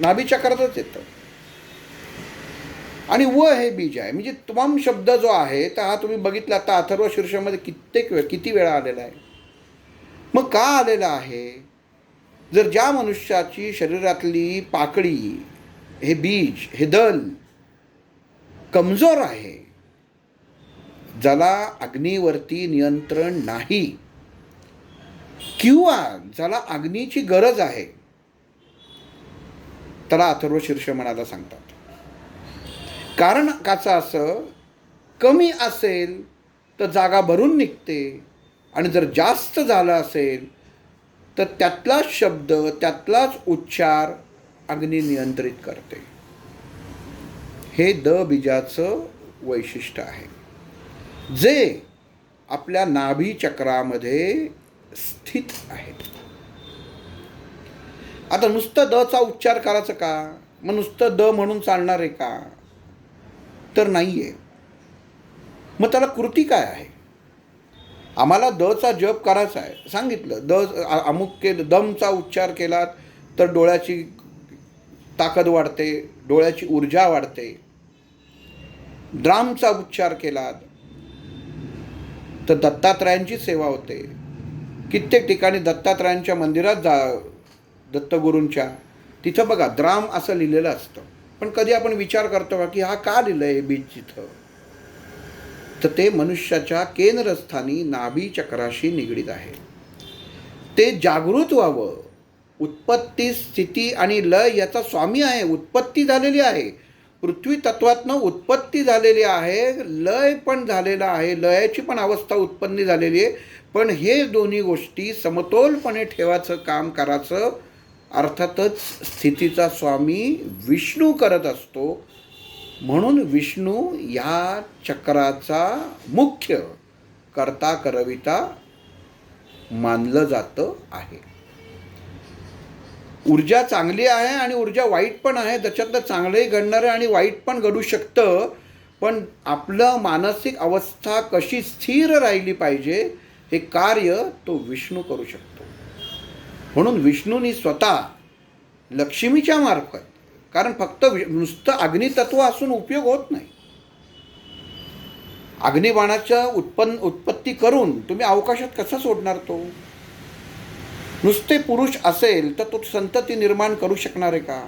S1: नाभीचक्रातच येतं, आणि व हे बीज आहे. म्हणजे त्वम शब्द जो आहे तर हा तुम्ही बघितला आता अथर्व शीर्षामध्ये किती वेळा आलेला आहे. मग का आलेला आहे. जर ज्या मनुष्याची शरीरातली पाकळी, हे बीज, हे दल कमजोर आहे, ज्याला अग्नीवरती नियंत्रण नाही किंवा ज्याला अग्नीची गरज आहे, त्याला अथर्व शीर्ष म्हणायला सांगतात. कारण काचं असं, कमी असेल तर जागा भरून निघते, आणि जर जास्त झालं असेल तर त्यातलाच शब्द, त्यातलाच उच्चार अग्नी नियंत्रित करते. हे द बीजाचं वैशिष्ट्य आहे, जे आपल्या नाभी चक्रामध्ये स्थित आहे. आता नुसतं दचा उच्चार करायचं का, मग नुसतं द म्हणून चालणार आहे का, तर नाही आहे. मग त्याला कृती काय आहे. आम्हाला दचा जप करायचा आहे, सांगितलं द अमुक केलं, दमचा उच्चार केलात तर डोळ्याची ताकद वाढते, डोळ्याची ऊर्जा वाढते. द्रामचा उच्चार केलात तर दत्तात्रयांची सेवा होते. कित्येक ठिकाणी दत्तात्रयांच्या मंदिरात दत्तगुरूंच्या तिथं बघा द्राम असं लिहिलेलं असतं, पण कधी आपण विचार करतो का की हा का लिहिलं आहे बीज तिथं. तर ते मनुष्याच्या केंद्रस्थानी नाभी चक्राशी निगडीत आहे. ते जागृत व्हावं. उत्पत्ती, स्थिती आणि लय याचा स्वामी आहे. उत्पत्ती झालेली आहे, पृथ्वी तत्वातनं उत्पत्ती झालेली आहे, लय पण झालेला आहे, लयाची पण अवस्था उत्पन्न झालेली आहे. पण हे दोन्ही गोष्टी समतोलपणे ठेवायचं काम करायचं अर्थातच स्थितीचा स्वामी विष्णू करत असतो. म्हणून विष्णू या चक्राचा मुख्य कर्ता करविता मानलं जातं आहे. ऊर्जा चांगली आहे आणि ऊर्जा वाईट पण आहे, त्याच्यातलं चांगलंही घडणारं आणि वाईट पण घडू शकतं. पण आपलं मानसिक अवस्था कशी स्थिर राहिली पाहिजे हे कार्य तो विष्णू करू शकतो. म्हणून विष्णूंनी स्वतः लक्ष्मीच्या मार्फत, कारण फक्त नुसतं अग्नितत्व असून उपयोग होत नाही. अग्निबाणाचं उत्पत्ती करून तुम्ही अवकाशात कसा सोडणार तो? नुसते पुरुष असेल तर तो संतती निर्माण करू शकणार आहे का?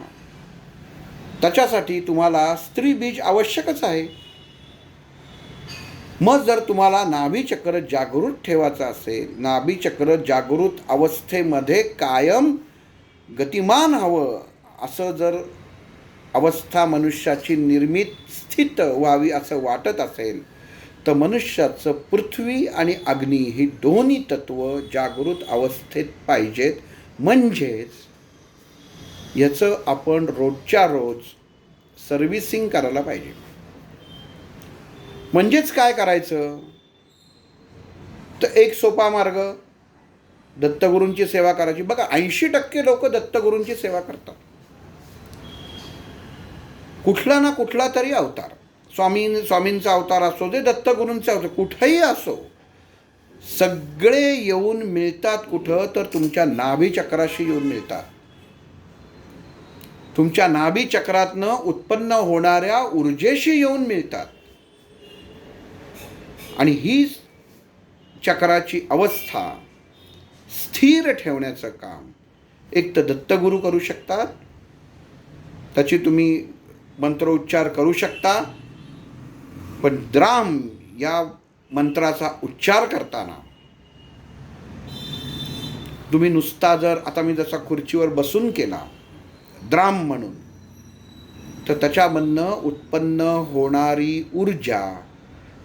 S1: त्याच्यासाठी तुम्हाला स्त्री बीज आवश्यकच आहे. मग जर तुम्हाला नाभीचक्र जागृत ठेवायचं असेल, नाभीचक्र जागृत अवस्थेमध्ये कायम गतिमान हवं, असं जर अवस्था मनुष्याची निर्मित स्थित व्हावी असं वाटत असेल, तर मनुष्याचं पृथ्वी आणि अग्नी ही दोन्ही तत्व जागृत अवस्थेत पाहिजेत. म्हणजेच याचं आपण रोजच्या रोज सर्व्हिसिंग करायला पाहिजे. म्हणजेच काय करायचं? तर एक सोपा मार्ग, दत्तगुरूंची सेवा करायची. बघा 80% लोक दत्तगुरूंची सेवा करतात. कुठला ना कुठला तरी अवतार, स्वामींचा अवतार असो दे, दत्तगुरूंचा अवतार कुठेही असो, सगळे येऊन मिळतात कुठं? तर तुमच्या नाभीचक्राशी येऊन मिळतात. तुमच्या नाभीचक्रातनं उत्पन्न होणाऱ्या ऊर्जेशी येऊन मिळतात. आणि ही चक्राची अवस्था स्थिर ठेवण्याचं काम एक तर दत्तगुरू करू शकतात. त्याची तुम्ही मंत्रोच्चार करू शकता. पण द्राम या मंत्राचा उच्चार करताना तुम्ही नुसता जर, आता मी जसा खुर्चीवर बसून केला द्राम म्हणून, तर त्याच्यामधनं उत्पन्न होणारी ऊर्जा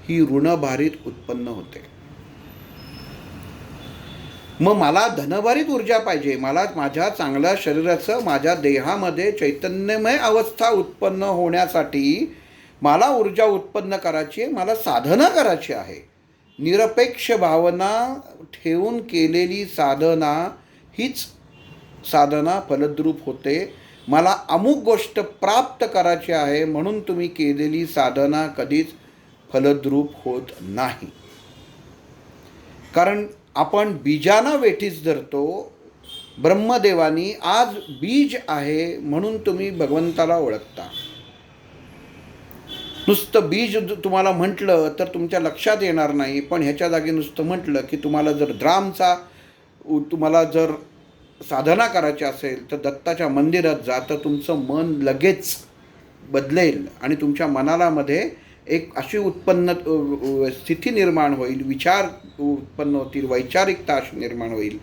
S1: ही ऋणभारित उत्पन्न होते. मग मला धनभारित ऊर्जा पाहिजे. मला माझ्या चांगल्या शरीराचं, माझ्या देहामध्ये चैतन्यमय अवस्था उत्पन्न होण्यासाठी मला ऊर्जा उत्पन्न करायची आहे, मला साधना करायची आहे. निरपेक्ष भावना ठेवून केलेली साधना हीच साधना फलद्रूप होते. मला अमुक गोष्ट प्राप्त करायची आहे म्हणून तुम्ही केलेली साधना कधीच फलद्रूप होत नाही. कारण आपण बीजाना वेठीस धरतो. ब्रह्मदेवानी आज बीज आहे म्हणून तुम्ही भगवंताला ओळखता. नुसतं बीज तुम्हाला म्हटलं तर तुमच्या लक्षात येणार नाही. पण ह्याच्या जागी नुसतं म्हटलं की तुम्हाला जर तुम्हाला जर साधना करायची असेल तर दत्ताच्या मंदिरात जा, तर तुमचं मन लगेच बदलेल आणि तुमच्या मनाला मध्ये एक अशी स्थिती निर्माण होईल, विचार उत्पन्न होतील, वैचारिकता अशी निर्माण होईल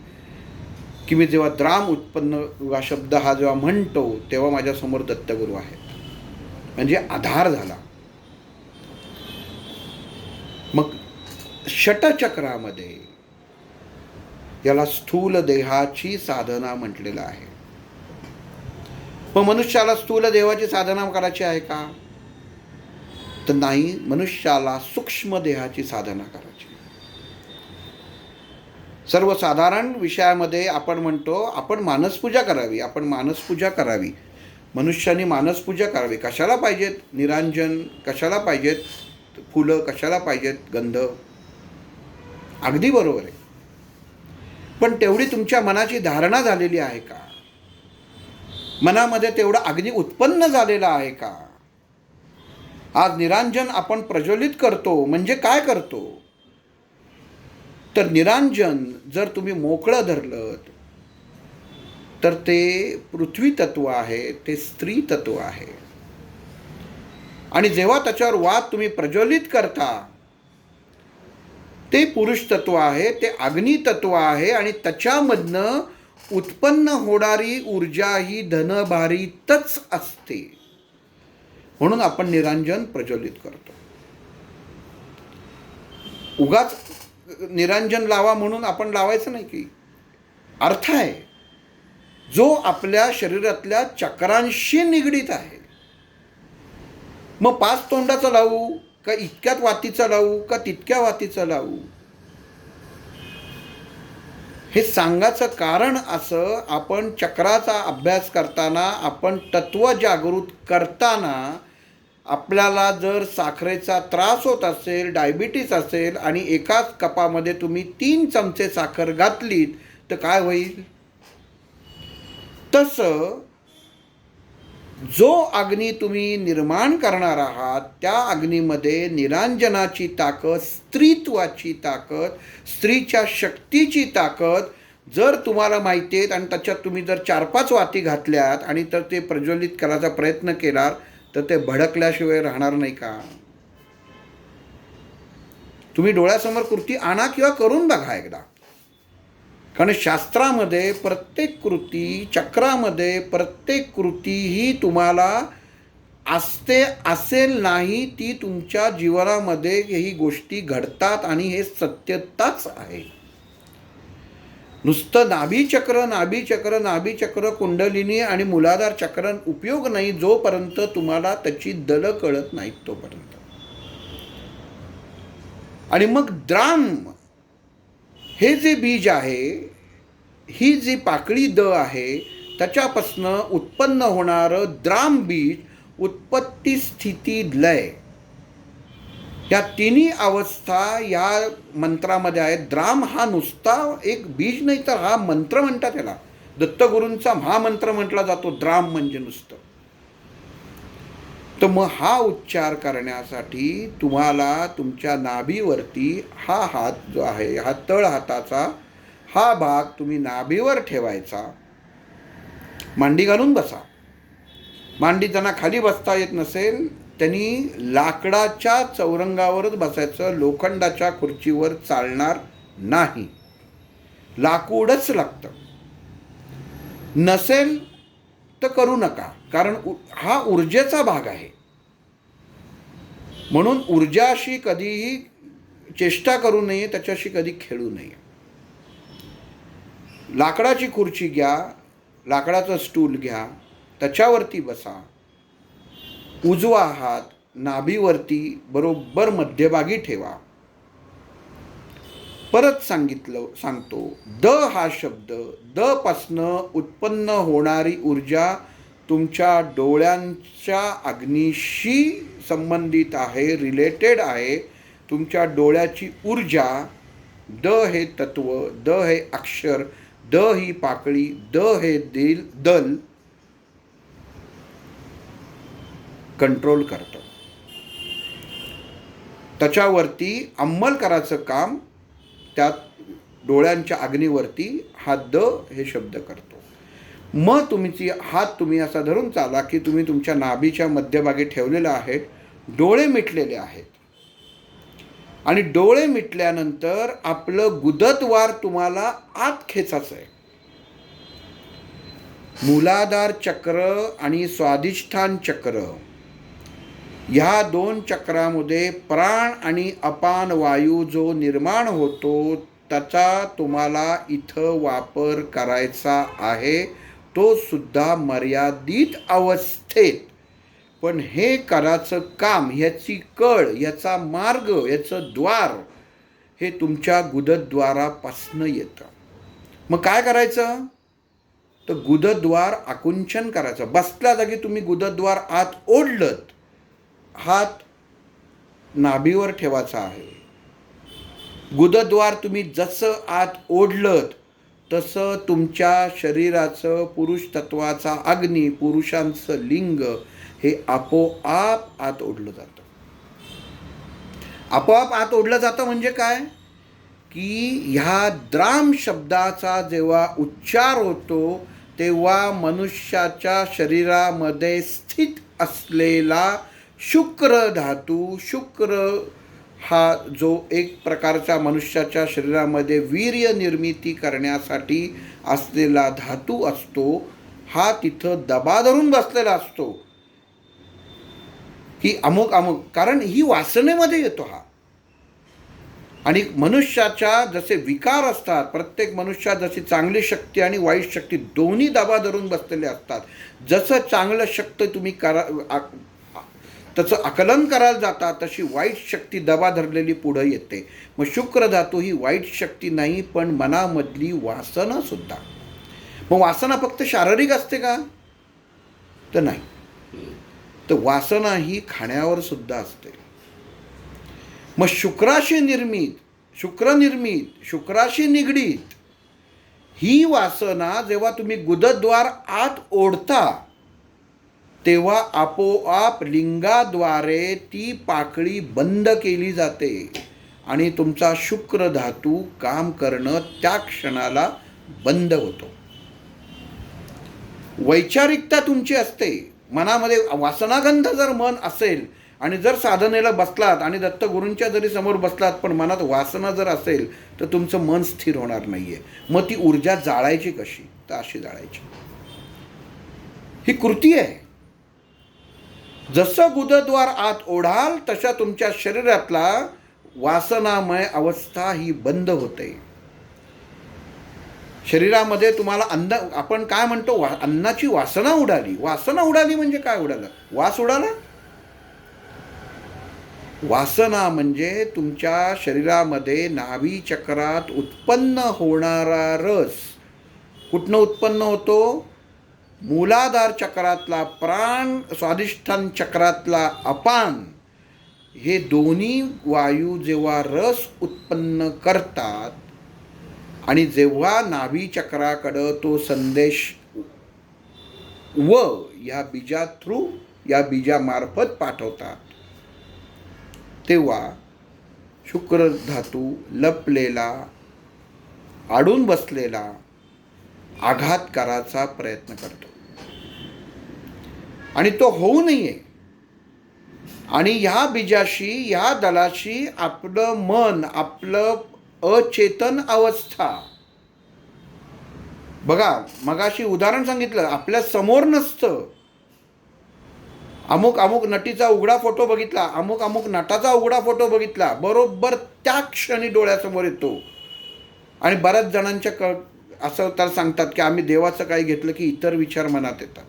S1: की मी जेव्हा द्राम उत्पन्न हा शब्द जेव्हा म्हणतो तेव्हा माझ्यासमोर दत्तगुरू आहेत, म्हणजे आधार झाला. मग षटचक्रामध्ये याला स्थूल देहाची साधना म्हटलेलं आहे. मग मनुष्याला स्थूल देहाची साधना करायची आहे का? तर नाही, मनुष्याला सूक्ष्म देहाची साधना करायची. सर्वसाधारण विषयामध्ये आपण म्हणतो आपण मानसपूजा करावी, आपण मानसपूजा करावी. मनुष्याने मानसपूजा करावी. कशाला पाहिजेत निरांजन, कशाला पाहिजेत फुलं, कशाला पाहिजेत गंध? अगदी बरोबर आहे. पण तेवढी तुमच्या मनाची धारणा झालेली आहे का? मनामध्ये तेवढा अग्नी उत्पन्न झालेला आहे का? आज निरांजन आपण प्रज्वलित करतो म्हणजे काय करतो? तर निरांजन जर तुम्ही मोकळं धरलं तर ते पृथ्वी तत्व आहे, ते स्त्री तत्व आहे. आणि जेव्हा त्याच्यावर वात तुम्ही प्रज्वलित करता ते पुरुष तत्व आहे, ते अग्नी तत्व आहे. आणि त्याच्यामधनं उत्पन्न होणारी ऊर्जा ही धनभारितच असते. म्हणून आपण निरांजन प्रज्वलित करतो. उगाच निरांजन लावा म्हणून आपण लावायचं नाही की, अर्थ आहे जो आपल्या शरीरातल्या चक्रांशी निगडीत आहे. मग 5 तोंडाचं लावू का इतक्यात वातीचं लावू का तितक्या वातीचं लावू? हे सांगायचं कारण असं, आपण चक्राचा अभ्यास करताना, आपण तत्व जागृत करताना आपल्याला जर साखरेचा त्रास होत असेल, डायबिटीस असेल आणि एकाच कपामध्ये तुम्ही 3 चमचे साखर घातलीत तर काय होईल? तसं जो अग्नी तुम्ही निर्माण करणार आहात त्या अग्नीमध्ये निरांजनाची ताकद, स्त्रीत्वाची ताकद, स्त्रीच्या शक्तीची ताकद जर तुम्हाला माहिती आहेत आणि त्याच्यात तुम्ही जर 4-5 वाती घातल्यात आणि तर ते प्रज्वलित करायचा प्रयत्न केला तर ते भडकल्याशिवाय राहणार नाही का? तुम्ही डोळ्यासमोर कृती आणा किंवा करून बघा एकदा. कारण शास्त्रामध्ये प्रत्येक कृती, चक्रामध्ये प्रत्येक कृती ही तुम्हाला असते असेल नाही, ती तुमच्या जीवनामध्ये ही गोष्टी घडतात आणि हे सत्यताच आहे. नुसतं नाभीचक्र कुंडलिनी आणि मूलाधार चक्र उपयोग नाही जोपर्यंत तुम्हाला त्याची दल कळत नाहीत तोपर्यंत. आणि मग द्राम हे जे बीज आहे, ही जी पाकळी द आहे, त्याच्यापासनं उत्पन्न होणारं द्राम बीज, उत्पत्ती स्थिती लय, या तिन्ही अवस्था या मंत्रामध्ये आहेत. द्राम हा नुसता एक बीज नाही तर हा मंत्र म्हणतात. त्याला दत्तगुरूंचा महामंत्र म्हटला जातो. द्राम म्हणजे नुसतं. तर मग हा उच्चार करण्यासाठी तुम्हाला तुमच्या नाभीवरती हा हात जो आहे, हा तळ हाताचा हा भाग तुम्ही नाभीवर ठेवायचा. मांडी घालून बसा. मांडी त्यांना खाली बसता येत नसेल त्यांनी लाकडाच्या चौरंगावरच बसायचं, लोखंडाच्या खुर्चीवर चालणार नाही. लाकूडच लागतं. नसेल तर करू नका, कारण हा ऊर्जेचा भाग आहे. म्हणून ऊर्जाशी कधीही चेष्टा करू नये, त्याच्याशी कधी खेळू नये. लाकडाची खुर्ची घ्या, लाकडाचं स्टूल घ्या, त्याच्यावरती बसा. उजवा हात नाभीवरती बरोबर मध्यभागी ठेवा. परत सांगतो, द हा शब्द, द पासनं उत्पन्न होणारी ऊर्जा तुमच्या डोळ्यांच्या अग्नीशी संबंधित आहे, रिलेटेड आहे. तुमच्या डोळ्याची ऊर्जा, द हे तत्व, द हे अक्षर, द ही पाकळी, द हे दल कंट्रोल करतं. त्याच्यावरती अंमल करायचं काम त्यात डोळ्यांच्या अग्नीवरती हा द हे शब्द करतो. मग तुम्ही असा धरून चाला की तुम्ही तुमच्या नाभीच्या मध्यभागी ठेवलेला आहेत, डोळे मिटलेले आहेत. आणि डोळे मिटल्यानंतर आपलं गुदद्वार तुम्हाला आत खेचायचं आहे. मूलाधार चक्र आणि स्वाधिष्ठान चक्र, ह्या 2 चक्रामध्ये प्राण आणि अपान वायू जो निर्माण होतो त्याचा तुम्हाला इथं वापर करायचा आहे, तो सुद्धा मर्यादित अवस्थेत. पण हे करायचं काम, ह्याची कळ, ह्याचा मार्ग, ह्याचं द्वार हे तुमच्या गुदद्वारापासनं येतं. मग काय करायचं? तर गुदद्वार आकुंचन करायचं. बसल्या जागी तुम्ही गुदद्वार आत ओढलत, हात नाभीवर ठेवायचा आहे. गुदद्वार तुम्ही जसं आत ओढलत तसं तुमच्या शरीराचं पुरुष तत्वाचा अग्नी, पुरुषांचं लिंग हे आपोआप आत ओढलं जातं. आपोआप आत ओढलं जातं म्हणजे काय? की ह्या द्राम शब्दाचा जेव्हा उच्चार होतो तेव्हा मनुष्याच्या शरीरामध्ये स्थित असलेला शुक्र धातू, शुक्र हा जो एक प्रकारच्या मनुष्याच्या शरीरामध्ये वीर्य निर्मिती करण्यासाठी असलेला धातू असतो, हा तिथं दबा धरून बसलेला असतो की अमुक अमुक, कारण ही वासनेमध्ये येतो हा. आणि मनुष्याच्या जसे विकार असतात, प्रत्येक मनुष्यात जशी चांगली शक्ती आणि वाईट शक्ती दोन्ही दबा धरून बसलेले असतात. जसं चांगलं शक्ती तुम्ही करा त्याचं आकलन करायला जाता तशी वाईट शक्ती दबा धरलेली पुढं येते. मग शुक्र धातू ही वाईट शक्ती नाही, पण मनामधली वासनासुद्धा. मग वासना फक्त शारीरिक असते का? तर नाही. तर वासना ही खाण्यावर सुद्धा असते. मग शुक्राशी निगडीत ही वासना जेव्हा तुम्ही गुदद्वार आत ओढता तेव्हा आपोआप लिंगाद्वारे ती पाकळी बंद केली जाते आणि तुमचा शुक्र धातू काम करणं त्या क्षणाला बंद होतो. वैचारिकता तुमची असते. मनामध्ये वासनागंध जर मन असेल आणि जर साधनेला बसलात आणि दत्तगुरूंच्या जरी समोर बसलात पण मनात वासना जर असेल तर तुमचं मन स्थिर होणार नाही आहे. मग ती ऊर्जा जाळायची कशी? तर अशी जाळायची. ही कृती आहे. जसं गुदद्वार आत ओढाल तशा तुमच्या शरीरातला वासनामय अवस्था ही बंद होते. शरीरामध्ये तुम्हाला अन्न, आपण काय म्हणतो, अन्नाची वासना उडाली. वासना उडाली म्हणजे काय उडालं? वास उडाला. वासना म्हणजे तुमच्या शरीरामध्ये नाभी चक्रात उत्पन्न होणारा रस. कुठनं उत्पन्न होतो? मूलाधार चक्रातला प्राण, स्वादिष्ठान चक्रातला अपान, हे दोन्ही वायू जेव्हा रस उत्पन्न करतात आणि जेव्हा नाभी चक्राकडं तो संदेश या बीजा थ्रू, या बीजामार्फत पाठवतात, तेव्हा शुक्र धातू लपलेला, आडून बसलेला आघात करायचा प्रयत्न करतो आणि तो होऊ नये. आणि ह्या बीजाशी, ह्या दलाशी आपलं मन, आपलं अचेतन अवस्था, बघा मगाशी उदाहरण सांगितलं, आपल्या समोर नसतं. अमुक अमुक नटीचा उघडा फोटो बघितला, अमुक अमुक नटाचा उघडा फोटो बघितला, बरोबर त्या क्षणी डोळ्यासमोर येतो. आणि बऱ्याच जणांच्या असं तर सांगतात की आम्ही देवाचं काही घेतलं की इतर विचार मनात येतात.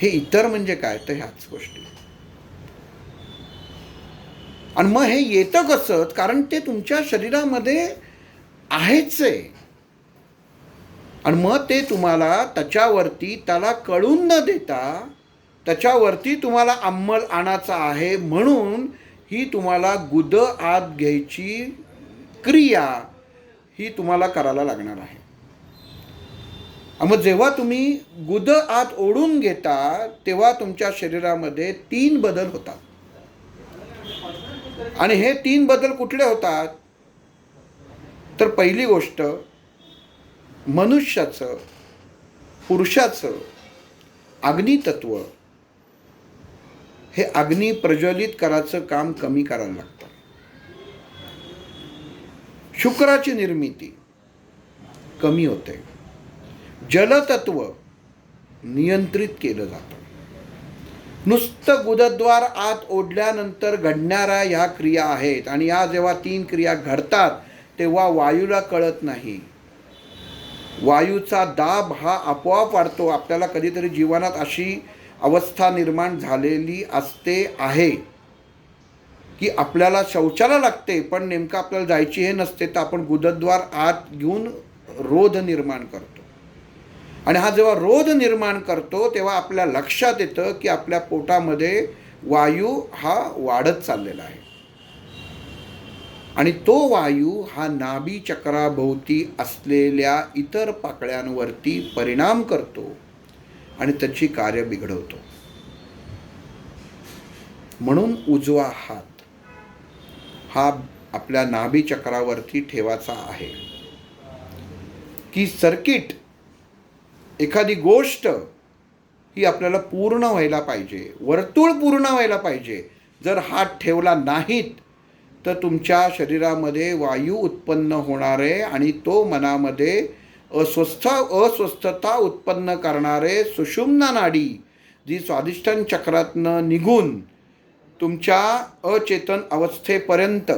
S1: हे इतर म्हणजे काय? तर ह्याच गोष्टी. आणि मग हे येतं कसं? कारण ते तुमच्या शरीरामध्ये आहेच आहे. आणि मग ते तुम्हाला त्याच्यावरती, त्याला कळून न देता त्याच्यावरती तुम्हाला अंमल आणायचा आहे, म्हणून ही तुम्हाला गुद आत घ्यायची क्रिया ही तुम्हाला करायला लागणार आहे. मग जेव्हा तुम्ही गुद आत ओढून घेता तेव्हा तुमच्या शरीरामध्ये 3 बदल होतात. आणि हे 3 बदल कुठले होतात? तर पहिली गोष्ट, मनुष्याचं, पुरुषाचं अग्नितत्व, हे अग्नी प्रज्वलित करायचं काम कमी करायला लागतं. शुक्राची निर्मिती कमी होते. जलतत्व नियंत्रित केलं जातं. नुसतं गुदद्वार आत ओढल्यानंतर घडणाऱ्या ह्या क्रिया आहेत. आणि या जेव्हा 3 क्रिया घडतात तेव्हा वायूला कळत नाही. वायूचा दाब हा आपोआप वाढतो. आपल्याला कधीतरी जीवनात अशी अवस्था निर्माण झालेली आहे की आपल्याला शौचाला लागते पण नेमकं आपल्याला जायची हे नसते, तर आपण गुदद्वार आत घेऊन रोध निर्माण करतो. आणि हा जेव्हा रोध निर्माण करतो तेव्हा आपल्या लक्षात येतं की आपल्या पोटामध्ये वायू हा वाढत चाललेला आहे. आणि तो वायू हा नाभी चक्राभोवती असलेल्या इतर पाकळ्यांवरती परिणाम करतो आणि त्याची कार्य बिघडवतो. म्हणून उजवा हात हा आपल्या नाभी चक्रावरती ठेवायचा आहे. की सर्किट, एखादी गोष्ट ही आपल्याला पूर्ण व्हायला पाहिजे, वर्तुळ पूर्ण व्हायला पाहिजे. जर हात ठेवला नाहीत तर तुमच्या शरीरामध्ये वायू उत्पन्न होणार आहे आणि तो मनामध्ये अस्वस्थता उत्पन्न करणारे सुषुम्ना नाडी, जी स्वादिष्ठान चक्रातनं निघून तुमच्या अचेतन अवस्थेपर्यंत,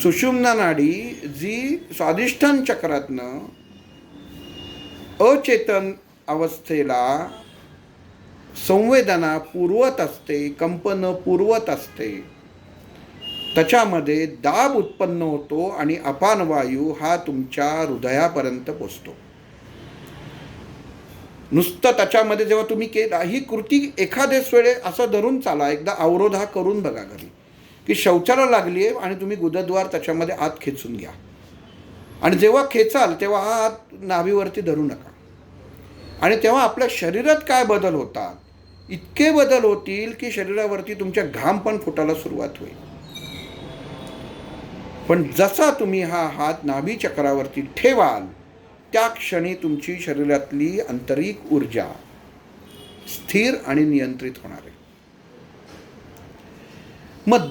S1: सुषुम्ना नाडी जी स्वादिष्ठान चक्रातनं अचेतन अवस्थेला संवेदना पुरवत असते, कंपन पुरवत असते. त्याच्यामध्ये दाब उत्पन्न होतो आणि अपान वायू हा तुमच्या हृदयापर्यंत पोचतो. नुसतं त्याच्यामध्ये जेव्हा तुम्ही ही कृती एखाद्याच वेळे असं धरून चाला, एकदा अवरोध हा करून बघा घरी, की शौचाला लागली आहे आणि तुम्ही गुदद्वार त्याच्यामध्ये आत खेचून घ्या. आणि जेव्हा खेचाल तेव्हा हा हात नाभीवरती धरू नका. आणि तेव्हा आपल्या शरीरात काय बदल होतात, इतके बदल होतील की शरीरावरती तुमच्या घाम पण फुटायला सुरुवात होईल. पण जसा तुम्ही हा हात नाभी चक्रावरती ठेवाल त्या क्षणी तुमची शरीरातली आंतरिक ऊर्जा स्थिर आणि नियंत्रित होणार आहे. मग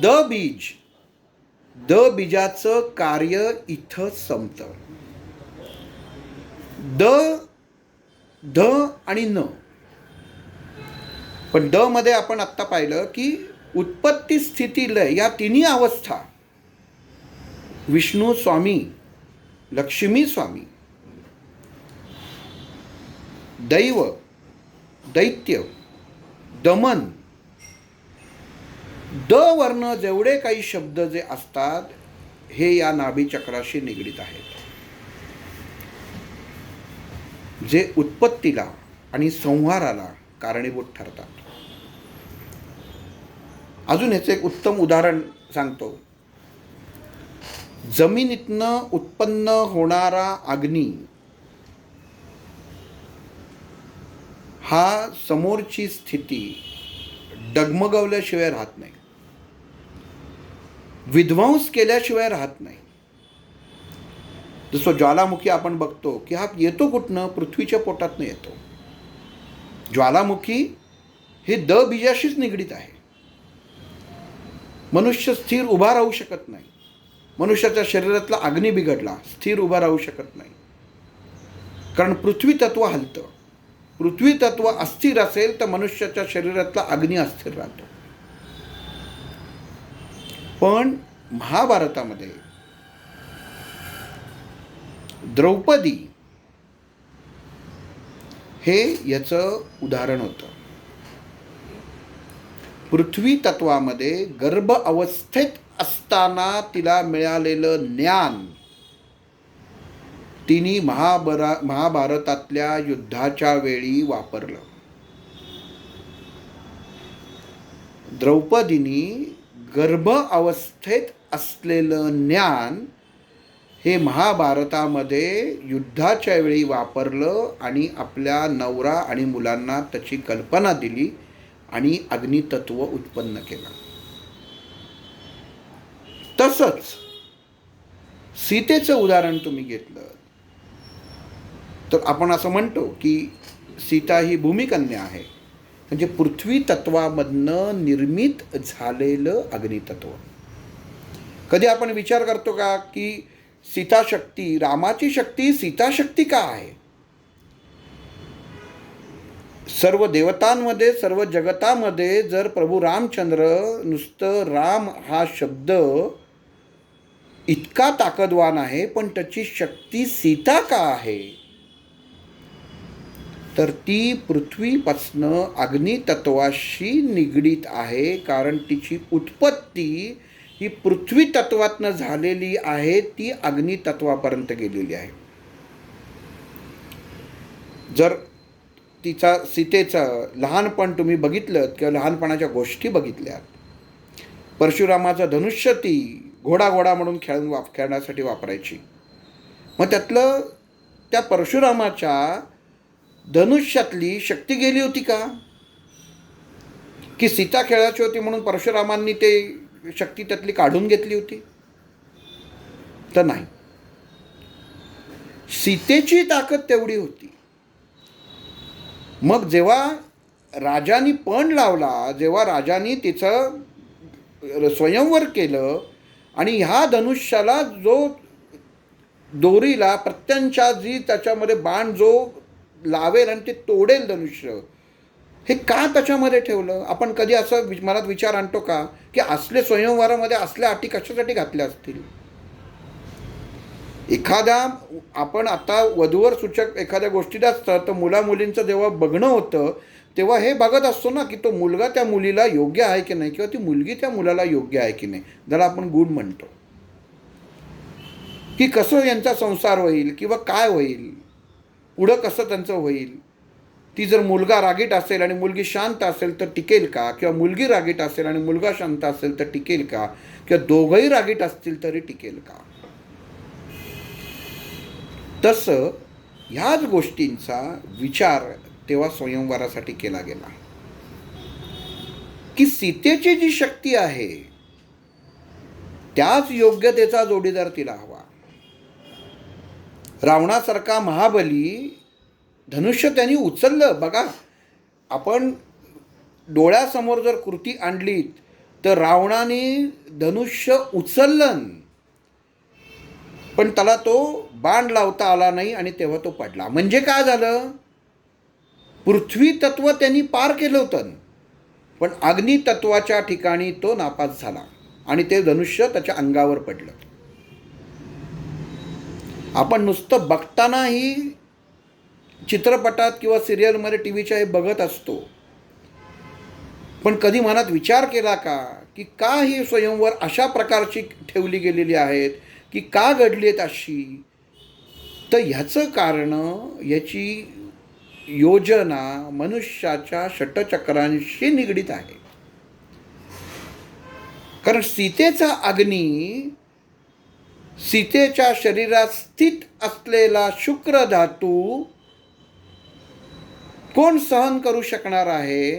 S1: द बीजाचं कार्य इथं संपतं. द आणि न. पण द मध्ये आपण आत्ता पाहिलं की उत्पत्ती, स्थिती, लय या तिन्ही अवस्था विष्णू स्वामी, लक्ष्मी स्वामी, दैव, दैत्य, दमन, द वर्ण जेवढे काही शब्द जे असतात हे या नाभी चक्राशी निगडीत आहेत, जे उत्पत्तीला आणि संहाराला कारणीभूत ठरतात. अजून ह्याचं एक उत्तम उदाहरण सांगतो. जमिनीतनं उत्पन्न होणारा अग्नी हा समोरची स्थिती डगमगवल्याशिवाय राहत नाही, विध्वंस केल्याशिवाय राहत नाही. जसं ज्वालामुखी आपण बघतो की हा येतो कुठनं, पृथ्वीच्या पोटातनं येतो. ज्वालामुखी हे द बीजाशीच निगडीत आहे. मनुष्य स्थिर उभा राहू शकत नाही. मनुष्याच्या शरीरातला अग्नी बिघडला, स्थिर उभा राहू शकत नाही, कारण पृथ्वी तत्व हलतं. पृथ्वी तत्व अस्थिर असेल तर मनुष्याच्या शरीरातला अग्नी अस्थिर राहतो. पण महाभारतामध्ये द्रौपदी हे याचं उदाहरण होतं. पृथ्वी तत्वामध्ये गर्भ अवस्थेत असताना तिला मिळालेलं ज्ञान तिने महाभारतातल्या युद्धाच्या वेळी वापरलं. द्रौपदीनी गर्भ अवस्थेत असलेलं ज्ञान हे महाभारतामध्ये युद्धाच्या वेळी वापरलं आणि आपल्या नवरा आणि मुलांना त्याची कल्पना दिली आणि अग्नितत्व उत्पन्न केलं. तसंच सीतेचं उदाहरण तुम्ही घेतलं तर आपण असं म्हणतो की सीता ही भूमिकन्या आहे, म्हणजे पृथ्वी तत्वामधनं निर्मित झालेलं अग्नितत्व. कधी आपण विचार करतो का की सीता शक्ती, रामाची शक्ती सीता शक्ती का आहे? सर्व देवतांमध्ये, सर्व जगतामध्ये जर प्रभू रामचंद्र, नुसतं राम हा शब्द इतका ताकदवान आहे, पण त्याची शक्ती सीता का आहे? तर ती पृथ्वीपासनं अग्नितत्वाशी निगडीत आहे, कारण तिची उत्पत्ती ही पृथ्वी तत्वातनं झालेली आहे, ती अग्नितत्वापर्यंत गेलेली आहे. जर सीतेचं लहानपण तुम्ही बघितलं किंवा लहानपणाच्या गोष्टी बघितल्यात, परशुरामाचं धनुष्य ती घोडा म्हणून खेळण्यासाठी वापरायची. मग त्यातलं त्या परशुरामाच्या धनुष्यातली शक्ती गेली होती का? की सीता खेळायची होती म्हणून परशुरामांनी ते शक्ती त्यातली काढून घेतली होती? तर नाही, सीतेची ताकद तेवढी होती. मग जेव्हा राजानी पण लावला, जेव्हा राजानी तिचं स्वयंवर केलं आणि ह्या धनुष्याला जो दोरीला प्रत्यंचा जी त्याच्यामध्ये बाण जो लावेल आणि ते तोडेल धनुष्य, हे का त्याच्यामध्ये ठेवलं? आपण कधी असं मनात विचार आणतो का की असले स्वयंवरामध्ये असल्या अटी कशासाठी घातल्या असतील? आपण आता वधूवर सूचक एखाद्या गोष्टीत असतं तर मुला मुलींचं जेव्हा बघणं होतं तेव्हा हे बघत असतो ना की तो मुलगा त्या मुलीला योग्य आहे की नाही, किंवा ती मुलगी त्या मुलाला योग्य आहे की नाही, ज्याला आपण गुण म्हणतो, की कसं यांचा संसार होईल किंवा काय होईल, पुढं कसं त्यांचं होईल. ती जर मुलगा रागीट असेल आणि मुलगी शांत असेल तर टिकेल का, किंवा मुलगी रागीट असेल आणि मुलगा शांत असेल तर टिकेल का, किंवा दोघंही रागीट असतील तरी टिकेल का. तसं ह्याच गोष्टींचा विचार तेव्हा स्वयंवरासाठी केला गेला, की सीतेची जी शक्ती आहे त्याच योग्यतेचा जोडीदार तिला हवा. रावणासारखा महाबली धनुष्य त्यांनी उचललं. बघा, आपण डोळ्यासमोर जर कृती आणली तर रावणाने धनुष्य उचललं, पण त्याला तो बाण लावता आला नाही आणि तेव्हा तो पडला. म्हणजे काय झालं, पृथ्वी तत्व त्यांनी पार केलं होतं, पण अग्नी तत्वाच्या ठिकाणी तो नापास झाला आणि ते धनुष्य त्याच्या अंगावर पडलं. आपण नुसतं बघतानाही चित्रपटात किंवा सिरियलमध्ये टीव्हीच्या हे बघत असतो, पण कधी मनात विचार केला का की का ही स्वयंवर अशा प्रकारची ठेवली गेलेली आहेत, की का घडली आहेत अशी. तर ह्याचं कारण, याची योजना मनुष्याच्या षटचक्रांशी निगडीत आहे. कारण सीतेचा अग्नी, सीतेच्या शरीरात स्थित असलेला शुक्र धातू कोण सहन करू शकणार आहे.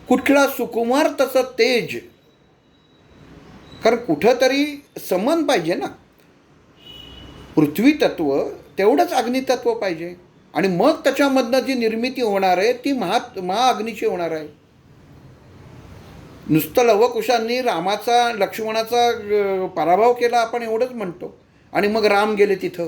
S1: कुठला सुकुमार तसं तेज, कारण कुठंतरी समन पाहिजे ना. पृथ्वी तत्व तेवढंच अग्नितत्व पाहिजे, आणि मग त्याच्यामधनं जी निर्मिती होणार आहे ती महाअग्नीची होणार आहे. नुसतं लवकुशांनी रामाचा लक्ष्मणाचा पराभव केला आपण एवढंच म्हणतो, आणि मग राम गेले तिथं.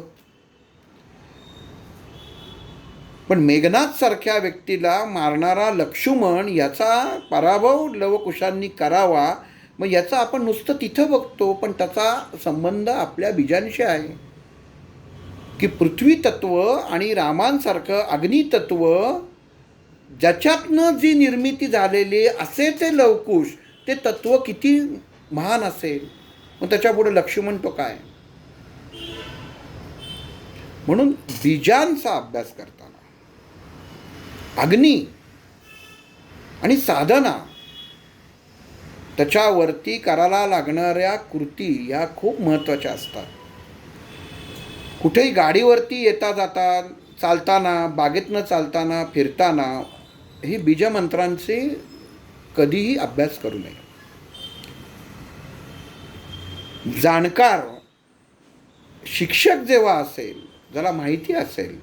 S1: पण मेघनाथ सारख्या व्यक्तीला मारणारा लक्ष्मण याचा पराभव लवकुशांनी करावा, मग याचा आपण नुसतं तिथं बघतो, पण त्याचा संबंध आपल्या बीजांशी आहे. की पृथ्वी तत्व आणि रामांसारखं अग्नितत्व ज्याच्यातनं जी निर्मिती झालेली असे ते लवकुश, ते तत्व किती महान असेल, मग त्याच्यापुढे लक्ष्मण तो काय. म्हणून बीजांचा अभ्यास करताना अग्नी आणि साधना, त्याच्यावरती करायला लागणाऱ्या कृती या खूप महत्त्वाच्या असतात. कुठेही गाडीवरती येता जाता, चालताना, बागेतनं चालताना, फिरताना ही बीजमंत्रांचे कधीही अभ्यास करू नये. जाणकार शिक्षक जेव्हा असेल, ज्याला माहिती असेल,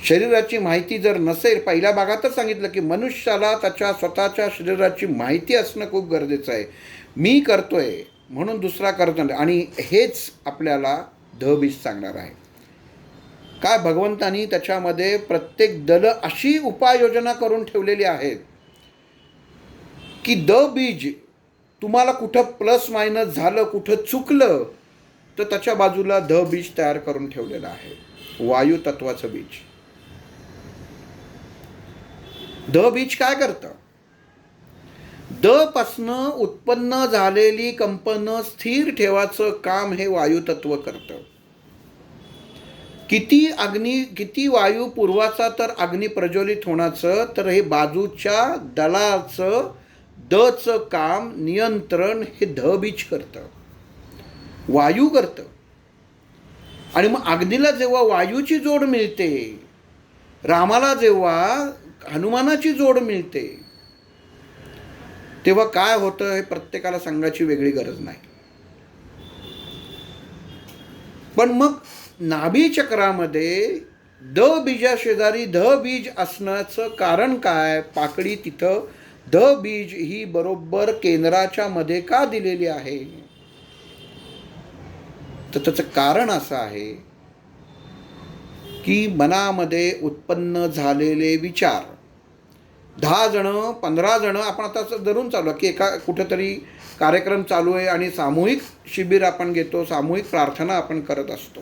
S1: शरीराची माहिती जर नसेल, पहिल्या भागातच सांगितलं की मनुष्याला त्याच्या स्वतःच्या शरीराची माहिती असणं खूप गरजेचं आहे. मी करतोय म्हणून दुसरा करतो नाही, आणि हेच आपल्याला बीज सांगणार आहे. काय भगवंतानी त्याच्यामध्ये प्रत्येक दल अशी उपाययोजना करून ठेवलेली आहेत की बीज तुम्हाला कुठं प्लस मायनस झालं, कुठं चुकलं तर त्याच्या बाजूला बीज तयार करून ठेवलेलं आहे. वायू तत्वाचं बीज. बीज काय करतं, पासनं उत्पन्न झालेली कंपनं स्थिर ठेवायचं काम हे वायू तत्व करतं. किती वायू पूर्वाचा तर अग्नी प्रज्वलित होण्याचं, तर हे बाजूच्या दलाचं चं काम नियंत्रण हे बीज करतं, वायू करतं. आणि मग अग्नीला जेव्हा वायूची जोड मिळते, रामाला जेव्हा हनुमानाची जोड मिळते, तेव्हा काय होतं हे प्रत्येकाला सांगायची वेगळी गरज नाही. पण मग नाभी चक्रामध्ये बीजा शेजारी बीज असण्याचं कारण काय, पाकळी तिथं बीज ही बरोबर केंद्राच्या मध्ये का दिलेली आहे, तर त्याचं कारण असं आहे की मनामध्ये उत्पन्न झालेले विचार 10 जण 15 जण, आपण आता असं धरून चालू की एका कुठेतरी कार्यक्रम चालू आहे आणि सामूहिक शिबिर आपण घेतो, सामूहिक प्रार्थना आपण करत असतो.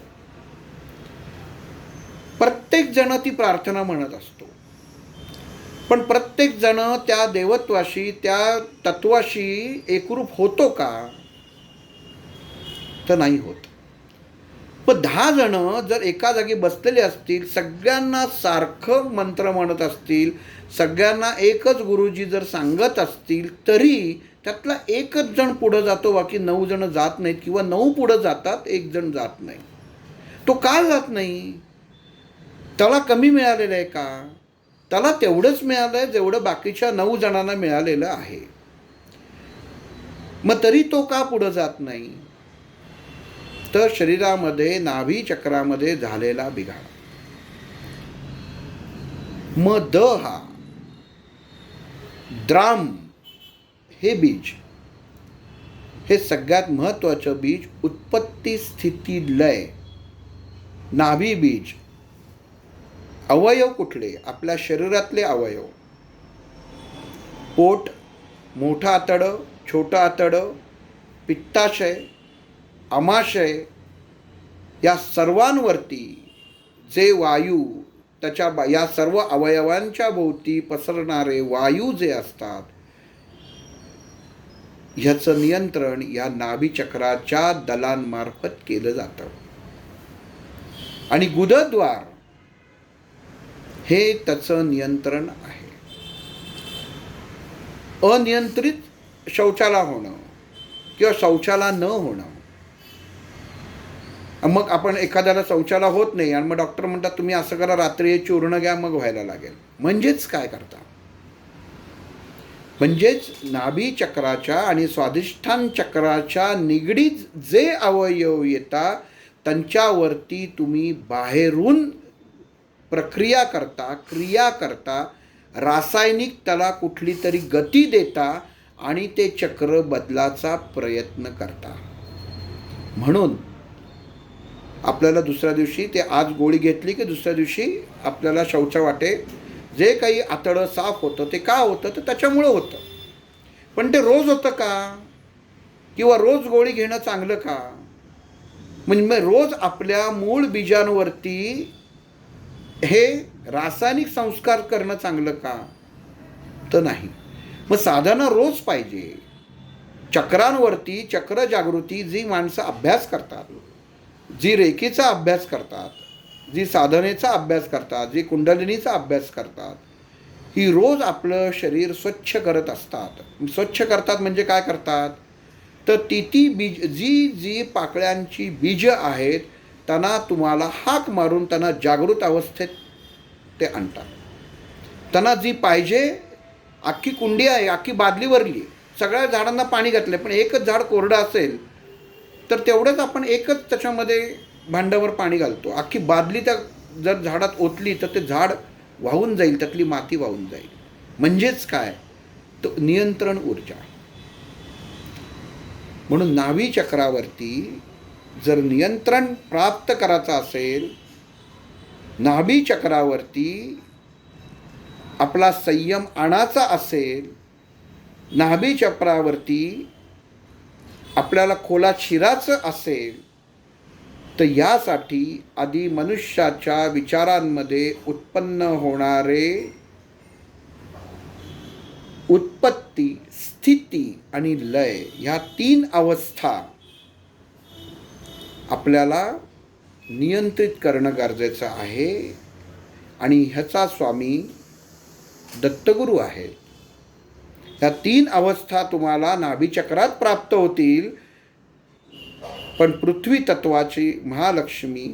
S1: प्रत्येक जण ती प्रार्थना म्हणत असतो, पण प्रत्येक जण त्या देवत्वाशी, त्या तत्वाशी एकरूप होतो का? तर नाही होत. पण 10 जण जर एका जागी बसलेले असतील, सगळ्यांना सारखं मंत्र म्हणत असतील, सगळ्यांना एकच गुरुजी जर सांगत असतील, तरी त्यातला एकच जण पुढं जातो, बाकी 9 जण जात नाहीत, किंवा 9 पुढं जातात, 1 जण जात नाही. तो का जात नाही? त्याला कमी मिळालेलं आहे का? त्याला तेवढंच मिळालं आहे जेवढं बाकीच्या 9 जणांना मिळालेलं आहे. मग तरी तो का पुढं जात नाही? तर शरीरामध्ये नाभी चक्रामध्ये झालेला बिघाड. मग द हा द्राम हे बीज, हे सगळ्यात महत्त्वाचं बीज. उत्पत्ती स्थिती लय. नाभी बीज. अवयव कुठले? आपल्या शरीरातले अवयव. पोट, मोठं आतडं, छोटं आतडं, पित्ताशय, आमाशय, या सर्वांवरती जे वायू, या सर्व अवयवांच्या भोवती पसरणारे वायू जे असतात, ह्याचं नियंत्रण या नाभीचक्राच्या दलांमार्फत केलं जातं. आणि गुदद्वार हे त्याचं नियंत्रण आहे. अनियंत्रित शौचाला होणं किंवा शौचाला न होणं. मग आपण एखाद्याला शौचाला होत नाही आणि मग डॉक्टर म्हणतात तुम्ही असं करा, रात्री चूर्ण घ्या, मग व्हायला लागेल. म्हणजेच काय करता? म्हणजेच नाभी चक्राच्या आणि स्वाधिष्ठान चक्राच्या निगडीत जे अवयव येतात, त्यांच्यावरती तुम्ही बाहेरून प्रक्रिया करता, क्रिया करता, रासायनिक त्याला कुठली तरी गती देता आणि ते चक्र बदलाचा प्रयत्न करता. म्हणून आपल्याला दुसऱ्या दिवशी, ते आज गोळी घेतली की दुसऱ्या दिवशी आपल्याला शौचवाटे जे काही आतडं साफ होतं, ते का होतं? तर त्याच्यामुळं होतं. पण ते रोज होतं का? किंवा रोज गोळी घेणं चांगलं का? म्हणजे रोज आपल्या मूळ बीजांवरती हे रासायनिक संस्कार करणं चांगलं का? तर नाही. मग साधनं रोज पाहिजे. चक्रांवरती, चक्र जागृती जी माणसं अभ्यास करतात, जी रेखीचा अभ्यास करतात, जी साधनेचा अभ्यास करतात, जी कुंडलिनीचा अभ्यास करतात, ही रोज आपलं शरीर स्वच्छ करत असतात. स्वच्छ करतात म्हणजे काय करतात? तर ती बीज, जी पाकळ्यांची बीजं आहेत, त्यांना तुम्हाला हाक मारून त्यांना जागृत अवस्थेत ते आणतात. त्यांना जी पाहिजे, अख्खी कुंडी आहे, अख्खी बादली भरली, सगळ्या झाडांना पाणी घातलं, पण एकच झाड कोरडं असेल तर तेवढंच आपण एकच त्याच्यामध्ये भांड्यावर पाणी घालतो. अख्खी बादली त्या जर झाडात ओतली तर ते झाड वाहून जाईल, त्यातली माती वाहून जाईल. म्हणजेच काय? तो नियंत्रण ऊर्जा. म्हणून नाभी चक्रावरती जर नियंत्रण प्राप्त करायचं असेल, नाभी चक्रावरती आपला संयम आणायचा असेल, नाभी चक्रावरती आपल्याला खोलात शिरायचं असेल, तर यासाठी आधी मनुष्याच्या विचारांमध्ये उत्पन्न होणारे उत्पत्ती, स्थिती आणि लय, ह्या 3 अवस्था आपल्याला नियंत्रित करणं गरजेचं आहे. आणि ह्याचा स्वामी दत्तगुरू आहे. ह्या 3 अवस्था तुम्हाला नाभीचक्रात प्राप्त होतील. पण पृथ्वी तत्वाची महालक्ष्मी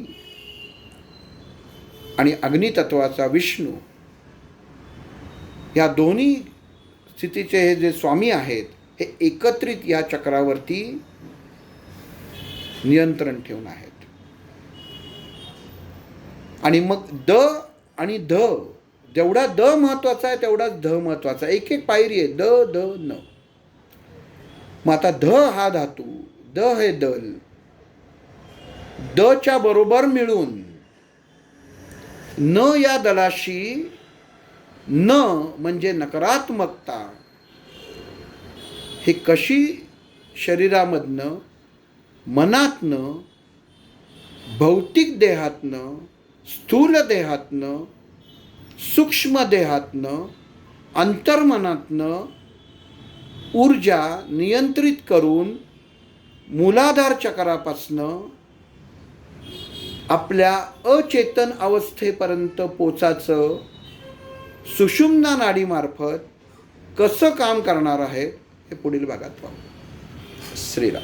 S1: आणि अग्नितत्वाचा विष्णू, या दोन्ही स्थितीचे हे जे स्वामी आहेत, हे एकत्रित या चक्रावरती नियंत्रण ठेवून आहेत. आणि मग द आणि ध, जेवढा द महत्वाचा आहे तेवढाच ध महत्वाचा आहे. एक एक पायरी आहे. द द न. मग आता ध हा धातू, द हे दल, द च्या बरोबर मिळून न या दलाशी, न म्हणजे नकारात्मकता, हे कशी शरीरामधनं, मनातनं, भौतिक देहातनं, स्थूल देहातनं, सूक्ष्म देहातनं अंतर्मनातनं ऊर्जा नियंत्रित करून मूलाधार चक्रापासनं आपल्या अचेतन अवस्थेपर्यंत पोचायचं सुषुम्ना नाडीमार्फत कसं काम करणार आहे हे पुढील भागात पाहू. श्रीराम.